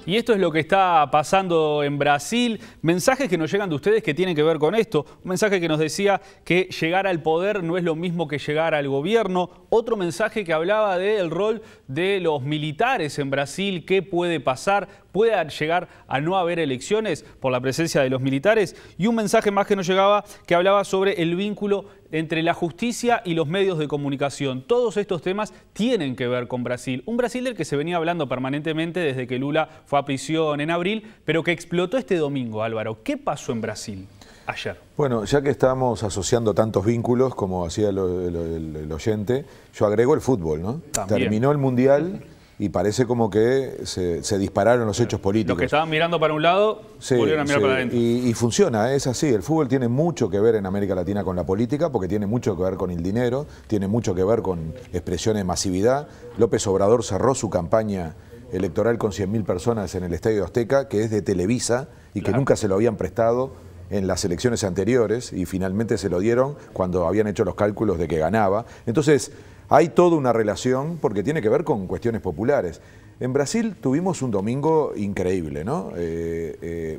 Y esto es lo que está pasando en Brasil. Mensajes que nos llegan de ustedes que tienen que ver con esto. Un mensaje que nos decía que llegar al poder no es lo mismo que llegar al gobierno. Otro mensaje que hablaba del rol de los militares en Brasil. ¿Qué puede pasar? ¿Puede llegar a no haber elecciones por la presencia de los militares? Y un mensaje más que nos llegaba que hablaba sobre el vínculo entre la justicia y los medios de comunicación. Todos estos temas tienen que ver con Brasil. Un Brasil del que se venía hablando permanentemente desde que Lula fue a prisión en abril, pero que explotó este domingo, Álvaro. ¿Qué pasó en Brasil ayer? Bueno, ya que estamos asociando tantos vínculos, como hacía el oyente, yo agrego el fútbol, ¿no? También. Terminó el Mundial y parece como que se dispararon los hechos políticos. Los que estaban mirando para un lado, volvieron a mirar para adentro. Y funciona, es así. El fútbol tiene mucho que ver en América Latina con la política, porque tiene mucho que ver con el dinero, tiene mucho que ver con expresiones de masividad. López Obrador cerró su campaña electoral con 100.000 personas en el Estadio Azteca, que es de Televisa y que nunca se lo habían prestado en las elecciones anteriores, y finalmente se lo dieron cuando habían hecho los cálculos de que ganaba. Entonces, hay toda una relación porque tiene que ver con cuestiones populares. En Brasil tuvimos un domingo increíble, ¿no?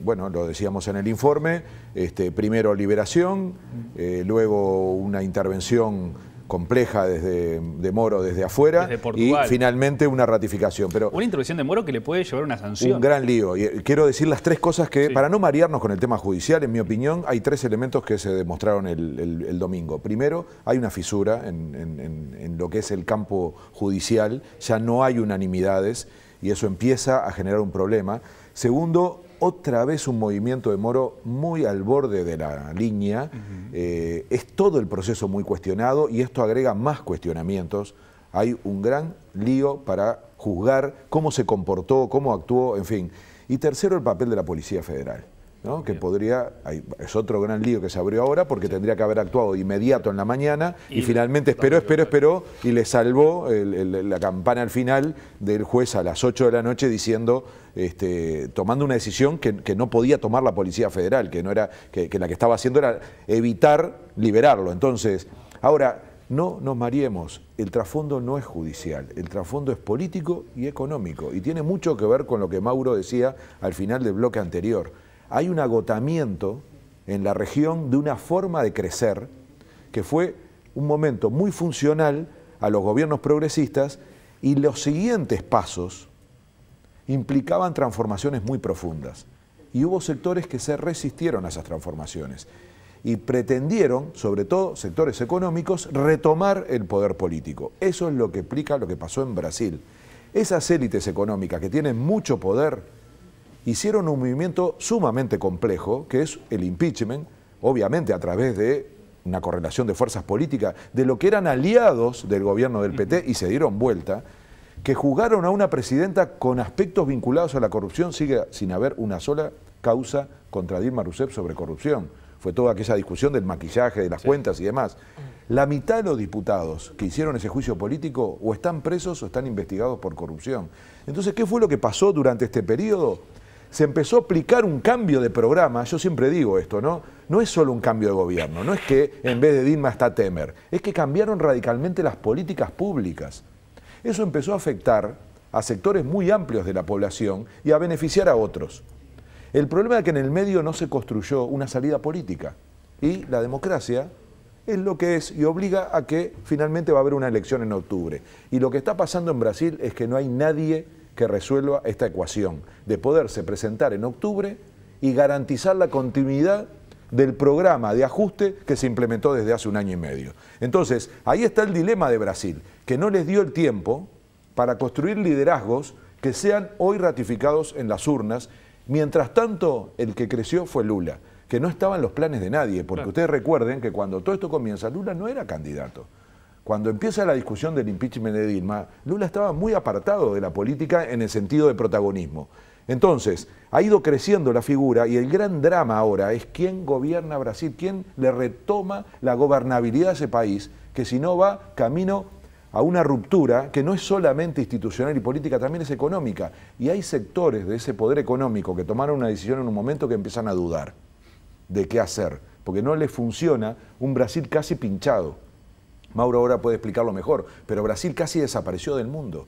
Bueno, lo decíamos en el informe, primero liberación, luego una intervención compleja de Moro desde afuera y finalmente una ratificación. Pero una intervención de Moro que le puede llevar una sanción. Un gran lío. Y quiero decir las tres cosas que, para no marearnos con el tema judicial, en mi opinión, hay tres elementos que se demostraron el domingo. Primero, hay una fisura en lo que es el campo judicial, ya no hay unanimidades y eso empieza a generar un problema. Segundo, otra vez un movimiento de Moro muy al borde de la línea. Es todo el proceso muy cuestionado y esto agrega más cuestionamientos. Hay un gran lío para juzgar cómo se comportó, cómo actuó, en fin. Y tercero, el papel de la Policía Federal, ¿no? Que es otro gran lío que se abrió ahora porque tendría que haber actuado inmediato en la mañana y finalmente esperó y le salvó la campana al final del juez a las 8 de la noche diciendo, tomando una decisión que no podía tomar la Policía Federal, que la que estaba haciendo era evitar liberarlo. Entonces, ahora, no nos mareemos, el trasfondo no es judicial, el trasfondo es político y económico y tiene mucho que ver con lo que Mauro decía al final del bloque anterior. Hay un agotamiento en la región de una forma de crecer que fue un momento muy funcional a los gobiernos progresistas y los siguientes pasos implicaban transformaciones muy profundas. Y hubo sectores que se resistieron a esas transformaciones y pretendieron, sobre todo sectores económicos, retomar el poder político. Eso es lo que explica lo que pasó en Brasil. Esas élites económicas que tienen mucho poder hicieron un movimiento sumamente complejo, que es el impeachment, obviamente a través de una correlación de fuerzas políticas, de lo que eran aliados del gobierno del PT y se dieron vuelta, que juzgaron a una presidenta con aspectos vinculados a la corrupción, sigue sin haber una sola causa contra Dilma Rousseff sobre corrupción. Fue toda aquella discusión del maquillaje, de las cuentas y demás. La mitad de los diputados que hicieron ese juicio político o están presos o están investigados por corrupción. Entonces, ¿qué fue lo que pasó durante este periodo? se empezó a aplicar un cambio de programa. Yo siempre digo esto, ¿no? No es solo un cambio de gobierno, no es que en vez de Dilma está Temer, es que cambiaron radicalmente las políticas públicas. Eso empezó a afectar a sectores muy amplios de la población y a beneficiar a otros. El problema es que en el medio no se construyó una salida política y la democracia es lo que es y obliga a que finalmente va a haber una elección en octubre. Y lo que está pasando en Brasil es que no hay nadie que resuelva esta ecuación de poderse presentar en octubre y garantizar la continuidad del programa de ajuste que se implementó desde hace 1 año y medio. Entonces, ahí está el dilema de Brasil, que no les dio el tiempo para construir liderazgos que sean hoy ratificados en las urnas. Mientras tanto, el que creció fue Lula, que no estaba en los planes de nadie, porque ustedes recuerden que cuando todo esto comienza, Lula no era candidato. Cuando empieza la discusión del impeachment de Dilma, Lula estaba muy apartado de la política en el sentido de protagonismo. Entonces, ha ido creciendo la figura y el gran drama ahora es quién gobierna Brasil, quién le retoma la gobernabilidad a ese país, que si no va camino a una ruptura que no es solamente institucional y política, también es económica. Y hay sectores de ese poder económico que tomaron una decisión en un momento que empiezan a dudar de qué hacer, porque no les funciona un Brasil casi pinchado. Mauro ahora puede explicarlo mejor, pero Brasil casi desapareció del mundo.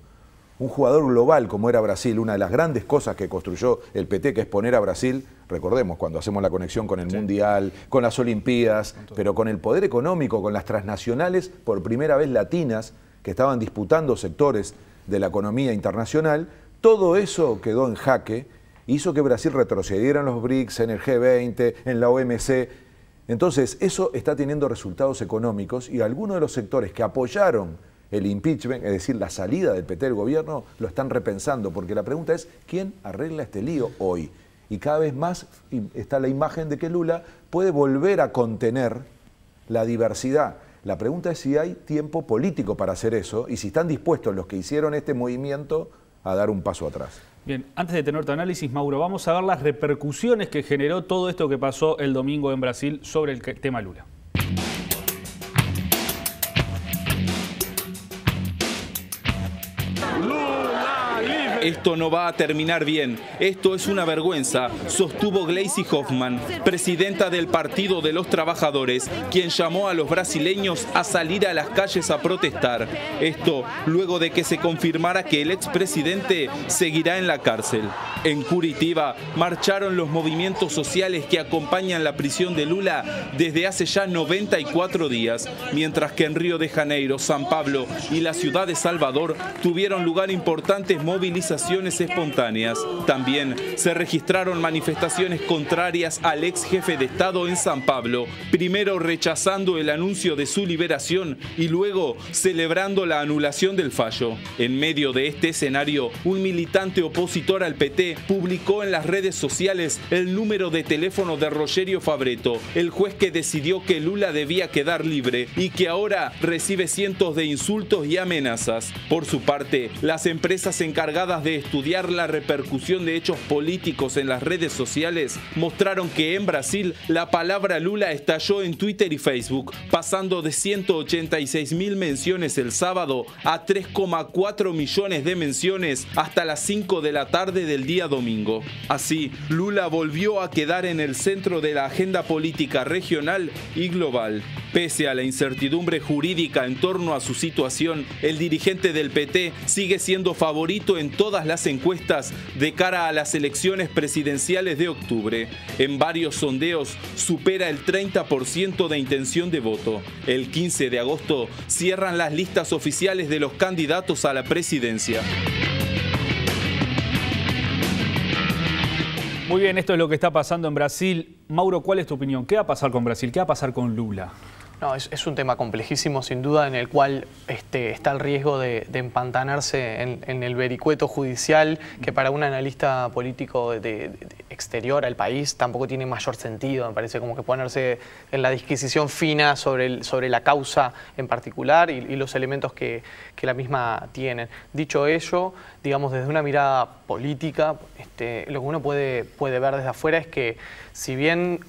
Un jugador global como era Brasil, una de las grandes cosas que construyó el PT, que es poner a Brasil, recordemos cuando hacemos la conexión con el Mundial, con las Olimpiadas, pero con el poder económico, con las transnacionales, por primera vez latinas, que estaban disputando sectores de la economía internacional, todo eso quedó en jaque, hizo que Brasil retrocediera en los BRICS, en el G20, en la OMC. Entonces, eso está teniendo resultados económicos y algunos de los sectores que apoyaron el impeachment, es decir, la salida del PT del gobierno, lo están repensando, porque la pregunta es, ¿quién arregla este lío hoy? Y cada vez más está la imagen de que Lula puede volver a contener la diversidad. La pregunta es si hay tiempo político para hacer eso y si están dispuestos los que hicieron este movimiento a dar un paso atrás. Bien, antes de tener tu análisis, Mauro, vamos a ver las repercusiones que generó todo esto que pasó el domingo en Brasil sobre el tema Lula. Esto no va a terminar bien. Esto es una vergüenza, sostuvo Gleisi Hoffmann, presidenta del Partido de los Trabajadores, quien llamó a los brasileños a salir a las calles a protestar. Esto luego de que se confirmara que el expresidente seguirá en la cárcel. En Curitiba marcharon los movimientos sociales que acompañan la prisión de Lula desde hace ya 94 días, mientras que en Río de Janeiro, San Pablo y la ciudad de Salvador tuvieron lugar importantes movilizaciones espontáneas. También se registraron manifestaciones contrarias al ex jefe de Estado en San Pablo, primero rechazando el anuncio de su liberación y luego celebrando la anulación del fallo. En medio de este escenario, un militante opositor al PT publicó en las redes sociales el número de teléfono de Rogério Fabretto, el juez que decidió que Lula debía quedar libre y que ahora recibe cientos de insultos y amenazas. Por su parte, las empresas encargadas de estudiar la repercusión de hechos políticos en las redes sociales mostraron que en Brasil la palabra Lula estalló en Twitter y Facebook, pasando de 186.000 menciones el sábado a 3,4 millones de menciones hasta las 5 de la tarde del día domingo. Así, Lula volvió a quedar en el centro de la agenda política regional y global. Pese a la incertidumbre jurídica en torno a su situación, el dirigente del PT sigue siendo favorito en todas las encuestas de cara a las elecciones presidenciales de octubre. En varios sondeos supera el 30% de intención de voto. El 15 de agosto cierran las listas oficiales de los candidatos a la presidencia. Muy bien, esto es lo que está pasando en Brasil. Mauro, ¿cuál es tu opinión? ¿Qué va a pasar con Brasil? ¿Qué va a pasar con Lula? No, es un tema complejísimo, sin duda, en el cual está el riesgo de empantanarse en el vericueto judicial, que para un analista político de exterior al país tampoco tiene mayor sentido. Me parece como que ponerse en la disquisición fina sobre la causa en particular y los elementos que la misma tienen. Dicho ello, digamos, desde una mirada política, lo que uno puede ver desde afuera es que, si bien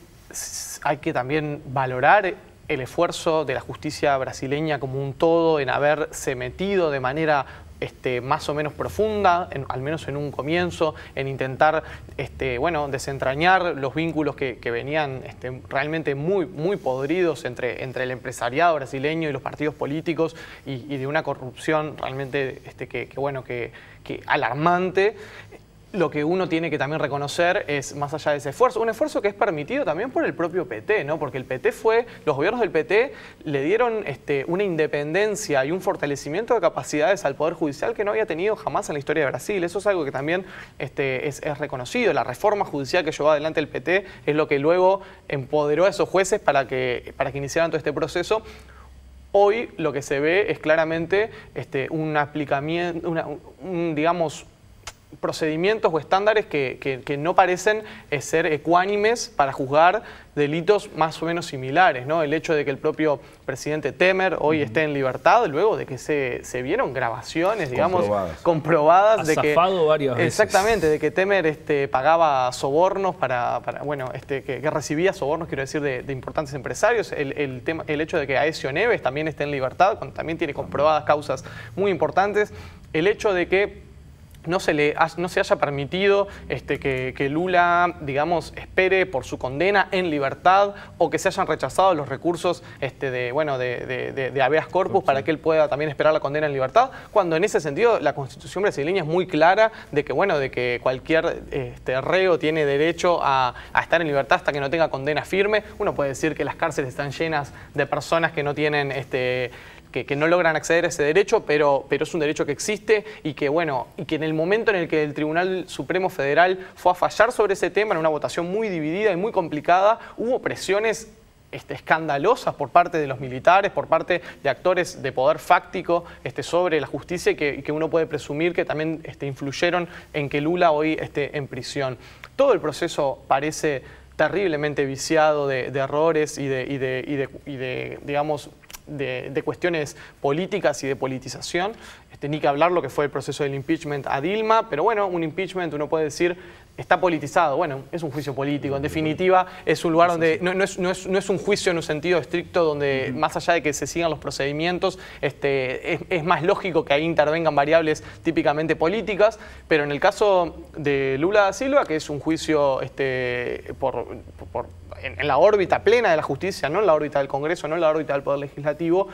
hay que también valorar el esfuerzo de la justicia brasileña como un todo en haberse metido de manera más o menos profunda, al menos en un comienzo, en intentar bueno, desentrañar los vínculos que venían realmente muy podridos entre el empresariado brasileño y los partidos políticos y de una corrupción realmente que alarmante. Lo que uno tiene que también reconocer es, más allá de ese esfuerzo, un esfuerzo que es permitido también por el propio PT, ¿no? Porque el PT los gobiernos del PT le dieron una independencia y un fortalecimiento de capacidades al Poder Judicial que no había tenido jamás en la historia de Brasil. Eso es algo que también es reconocido. La reforma judicial que llevó adelante el PT es lo que luego empoderó a esos jueces para que iniciaran todo este proceso. Hoy lo que se ve es claramente un aplicamiento, digamos, procedimientos o estándares que no parecen ser ecuánimes para juzgar delitos más o menos similares, ¿no? El hecho de que el propio presidente Temer hoy esté en libertad, luego de que se vieron grabaciones, digamos, comprobadas de que varias veces. Exactamente, de que Temer pagaba sobornos bueno, que recibía sobornos, quiero decir, de importantes empresarios. El hecho de que Aécio Neves también esté en libertad, cuando también tiene comprobadas causas muy importantes. El hecho de que no se haya permitido que Lula, digamos, espere por su condena en libertad, o que se hayan rechazado los recursos de habeas corpus para que él pueda también esperar la condena en libertad, cuando en ese sentido la Constitución brasileña es muy clara de que cualquier reo tiene derecho a estar en libertad hasta que no tenga condena firme. Uno puede decir que las cárceles están llenas de personas que no tienen que no logran acceder a ese derecho, pero es un derecho que existe y que en el momento en el que el Tribunal Supremo Federal fue a fallar sobre ese tema, en una votación muy dividida y muy complicada, hubo presiones escandalosas por parte de los militares, por parte de actores de poder fáctico sobre la justicia y que uno puede presumir que también influyeron en que Lula hoy esté en prisión. Todo el proceso parece terriblemente viciado de errores y digamos, de cuestiones políticas y de politización. Ni que hablar lo que fue el proceso del impeachment a Dilma, pero bueno, un impeachment uno puede decir está politizado. Bueno, es un juicio político. En definitiva, es un lugar donde no es un juicio en un sentido estricto, donde más allá de que se sigan los procedimientos, es más lógico que ahí intervengan variables típicamente políticas, pero en el caso de Lula da Silva, que es un juicio en la órbita plena de la justicia, no en la órbita del Congreso, no en la órbita del Poder Legislativo,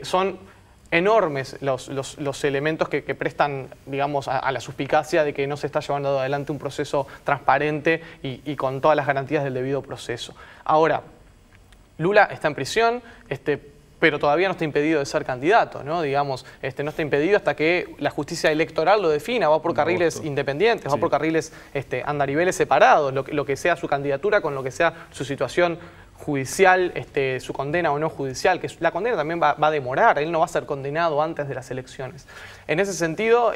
son enormes los elementos que prestan, digamos, a la suspicacia de que no se está llevando adelante un proceso transparente y con todas las garantías del debido proceso. Ahora, Lula está en prisión, pero todavía no está impedido de ser candidato, ¿no? Digamos, no está impedido hasta que la justicia electoral lo defina, va por carriles independientes, va por carriles andariveles separados, lo que sea su candidatura con lo que sea su situación judicial, su condena o no judicial, que la condena también va a demorar, él no va a ser condenado antes de las elecciones. En ese sentido,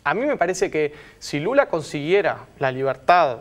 a mí me parece que si Lula consiguiera la libertad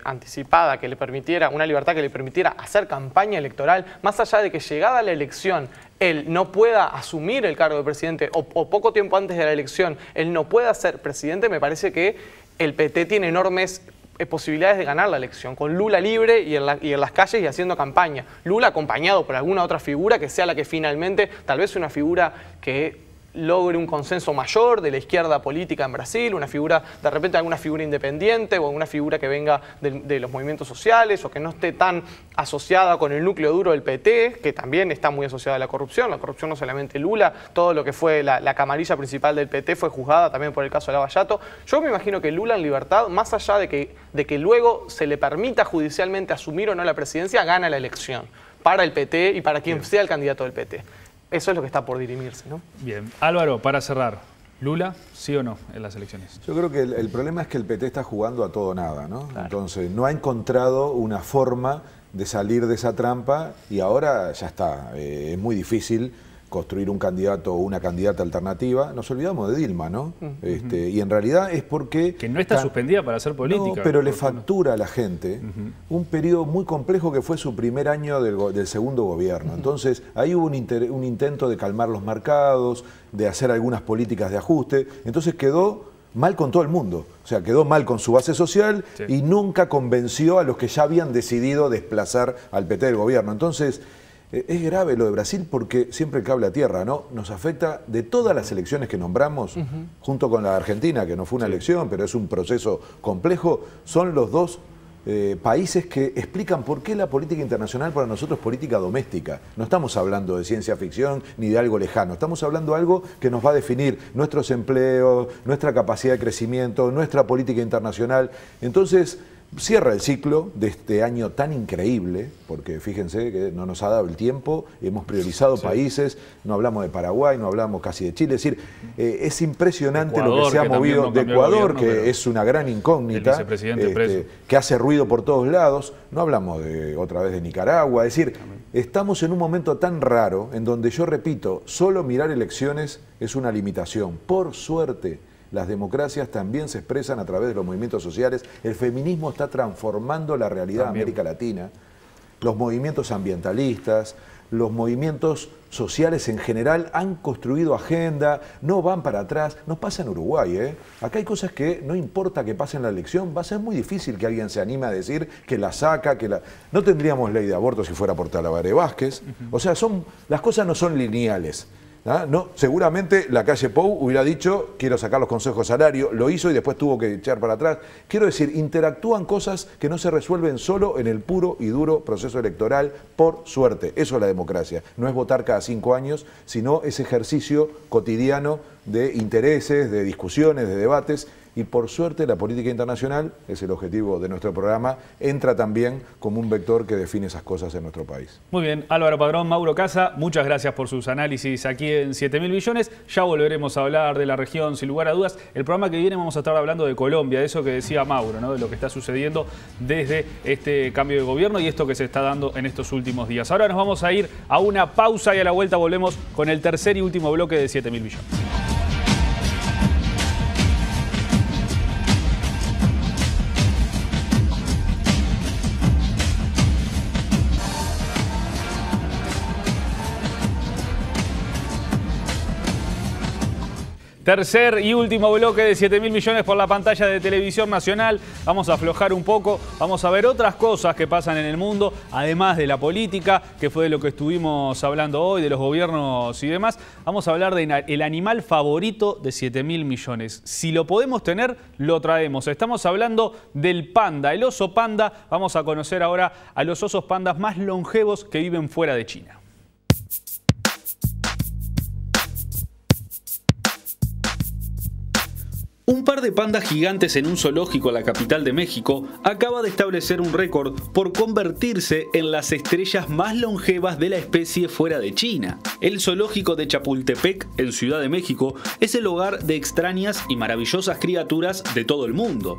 anticipada, que le permitiera, una libertad que le permitiera hacer campaña electoral, más allá de que llegada la elección él no pueda asumir el cargo de presidente o poco tiempo antes de la elección él no pueda ser presidente, me parece que el PT tiene enormes posibilidades de ganar la elección, con Lula libre y en las calles y haciendo campaña. Lula acompañado por alguna otra figura que sea la que finalmente, tal vez una figura que logre un consenso mayor de la izquierda política en Brasil, una figura, de repente alguna figura independiente o alguna figura que venga de los movimientos sociales o que no esté tan asociada con el núcleo duro del PT, que también está muy asociada a la corrupción no solamente Lula, todo lo que fue la camarilla principal del PT fue juzgada también por el caso de Lava Jato. Yo me imagino que Lula en libertad, más allá de que luego se le permita judicialmente asumir o no la presidencia, gana la elección para el PT y para quien sea el candidato del PT. Eso es lo que está por dirimirse, ¿no? Bien. Álvaro, para cerrar, ¿Lula sí o no en las elecciones? Yo creo que el problema es que el PT está jugando a todo o nada, ¿no? Claro. Entonces, no ha encontrado una forma de salir de esa trampa y ahora ya está. Es muy difícil construir un candidato o una candidata alternativa. Nos olvidamos de Dilma, ¿no? Y en realidad es porque... Que no está suspendida para hacer política. No, pero le factura a la gente un periodo muy complejo que fue su primer año del segundo gobierno. Entonces, ahí hubo un intento de calmar los mercados, de hacer algunas políticas de ajuste. Entonces quedó mal con todo el mundo. O sea, quedó mal con su base social y nunca convenció a los que ya habían decidido desplazar al PT del gobierno. Entonces, Es grave lo de Brasil porque siempre cable a tierra, ¿no? Nos afecta de todas las elecciones que nombramos, junto con la de Argentina, que no fue una elección, pero es un proceso complejo, son los dos países que explican por qué la política internacional para nosotros es política doméstica. No estamos hablando de ciencia ficción ni de algo lejano, estamos hablando de algo que nos va a definir nuestros empleos, nuestra capacidad de crecimiento, nuestra política internacional. Entonces, cierra el ciclo de este año tan increíble, porque fíjense que no nos ha dado el tiempo, hemos priorizado países, no hablamos de Paraguay, no hablamos casi de Chile, es decir, es impresionante Ecuador, lo que se ha movido de Ecuador, que es una gran incógnita, que hace ruido por todos lados, no hablamos otra vez de Nicaragua, es decir, estamos en un momento tan raro en donde yo repito, solo mirar elecciones es una limitación, por suerte. Las democracias también se expresan a través de los movimientos sociales. El feminismo está transformando la realidad de América Latina. Los movimientos ambientalistas, los movimientos sociales en general han construido agenda, no van para atrás. Nos pasa en Uruguay, ¿eh? Acá hay cosas que no importa que pasen la elección, va a ser muy difícil que alguien se anime a decir que la saca, que la... No tendríamos ley de aborto si fuera por Talavera Vázquez. O sea, las cosas no son lineales. ¿Ah? No, seguramente la calle Pou hubiera dicho quiero sacar los consejos de salario, lo hizo y después tuvo que echar para atrás. Quiero decir, interactúan cosas que no se resuelven solo en el puro y duro proceso electoral, por suerte. Eso es la democracia, no es votar cada 5 años, sino ese ejercicio cotidiano de intereses, de discusiones, de debates. Y por suerte la política internacional, es el objetivo de nuestro programa, entra también como un vector que define esas cosas en nuestro país. Muy bien, Álvaro Padrón, Mauro Casa, muchas gracias por sus análisis aquí en 7.000 millones. Ya volveremos a hablar de la región sin lugar a dudas. El programa que viene vamos a estar hablando de Colombia, de eso que decía Mauro, ¿no? De lo que está sucediendo desde este cambio de gobierno y esto que se está dando en estos últimos días. Ahora nos vamos a ir a una pausa y a la vuelta volvemos con el tercer y último bloque de 7.000 millones. Tercer y último bloque de 7.000 millones por la pantalla de Televisión Nacional. Vamos a aflojar un poco, vamos a ver otras cosas que pasan en el mundo, además de la política, que fue de lo que estuvimos hablando hoy, de los gobiernos y demás. Vamos a hablar del animal favorito de 7.000 millones. Si lo podemos tener, lo traemos. Estamos hablando del panda, el oso panda. Vamos a conocer ahora a los osos pandas más longevos que viven fuera de China. Un par de pandas gigantes en un zoológico en la capital de México acaba de establecer un récord por convertirse en las estrellas más longevas de la especie fuera de China. El zoológico de Chapultepec, en Ciudad de México, es el hogar de extrañas y maravillosas criaturas de todo el mundo.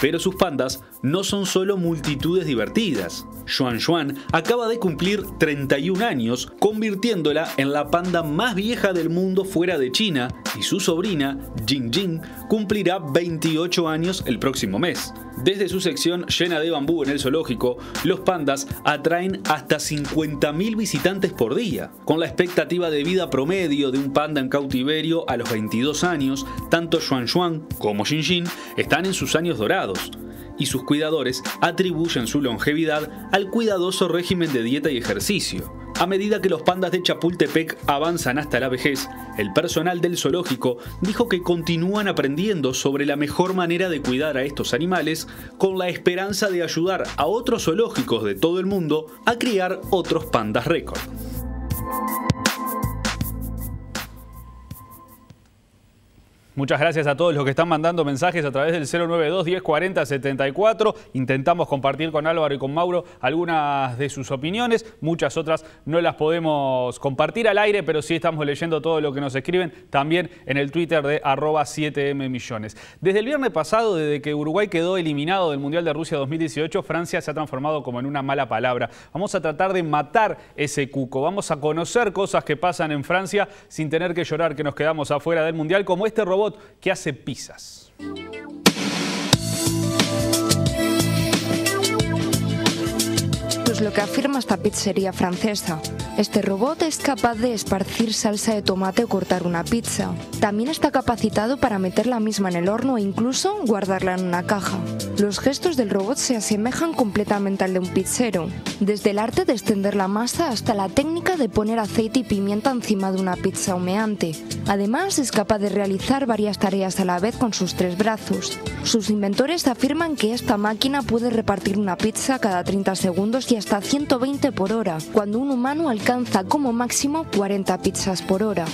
Pero sus pandas no son solo multitudes divertidas. Xuan Xuan acaba de cumplir 31 años, convirtiéndola en la panda más vieja del mundo fuera de China, y su sobrina, Jing Jing, cumplirá 28 años el próximo mes. Desde su sección llena de bambú en el zoológico, los pandas atraen hasta 50.000 visitantes por día. Con la expectativa de vida promedio de un panda en cautiverio a los 22 años, tanto Xuan Xuan como Jing Jing están en sus años dorados. Y sus cuidadores atribuyen su longevidad al cuidadoso régimen de dieta y ejercicio. A medida que los pandas de Chapultepec avanzan hasta la vejez, el personal del zoológico dijo que continúan aprendiendo sobre la mejor manera de cuidar a estos animales, con la esperanza de ayudar a otros zoológicos de todo el mundo a criar otros pandas récord. Muchas gracias a todos los que están mandando mensajes a través del 092 1040 74. Intentamos compartir con Álvaro y con Mauro algunas de sus opiniones. Muchas otras no las podemos compartir al aire, pero sí estamos leyendo todo lo que nos escriben también en el Twitter de @7mmillones. Desde el viernes pasado, desde que Uruguay quedó eliminado del Mundial de Rusia 2018, Francia se ha transformado como en una mala palabra. Vamos a tratar de matar ese cuco. Vamos a conocer cosas que pasan en Francia sin tener que llorar que nos quedamos afuera del Mundial, como este robot que hace pizzas. Pues lo que afirma esta pizzería francesa Este robot es capaz de esparcir salsa de tomate o cortar una pizza. También está capacitado para meter la misma en el horno e incluso guardarla en una caja. Los gestos del robot se asemejan completamente al de un pizzero, desde el arte de extender la masa hasta la técnica de poner aceite y pimienta encima de una pizza humeante. Además, es capaz de realizar varias tareas a la vez con sus 3 brazos. Sus inventores afirman que esta máquina puede repartir una pizza cada 30 segundos y hasta 120 por hora, cuando un humano alcanza como máximo 40 pizzas por hora.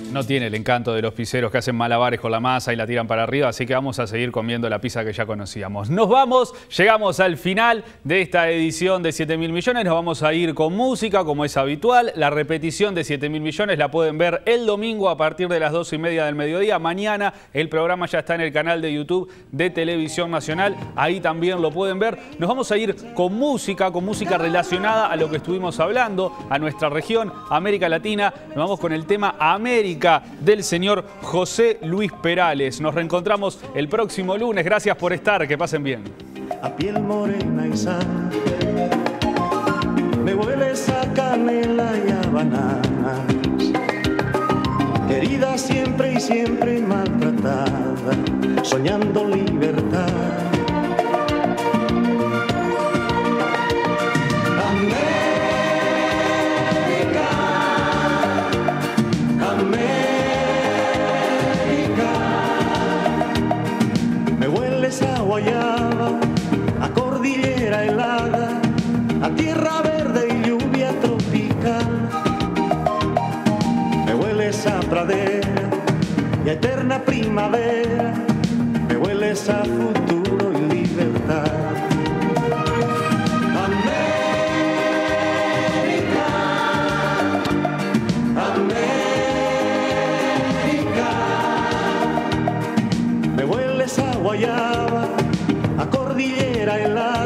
No tiene el encanto de los pizzeros que hacen malabares con la masa y la tiran para arriba, así que vamos a seguir comiendo la pizza que ya conocíamos. Nos vamos, llegamos al final de esta edición de 7.000 millones, nos vamos a ir con música como es habitual. La repetición de 7.000 millones la pueden ver el domingo a partir de las 12:30 del mediodía. Mañana el programa ya está en el canal de YouTube de Televisión Nacional, ahí también lo pueden ver. Nos vamos a ir con música relacionada a lo que estuvimos hablando, a nuestra región, América Latina. Nos vamos con el tema América del señor José Luis Perales. Nos reencontramos el próximo lunes. Gracias por estar. Que pasen bien. A piel morena y sana, me hueles a canela y a bananas. Herida siempre y siempre maltratada, soñando libertad. A guayaba, a cordillera helada, a tierra verde y lluvia tropical. Me hueles a pradera y a eterna primavera, me hueles a futuro y libertad. América, América, me hueles a guayaba, a cordillera helada,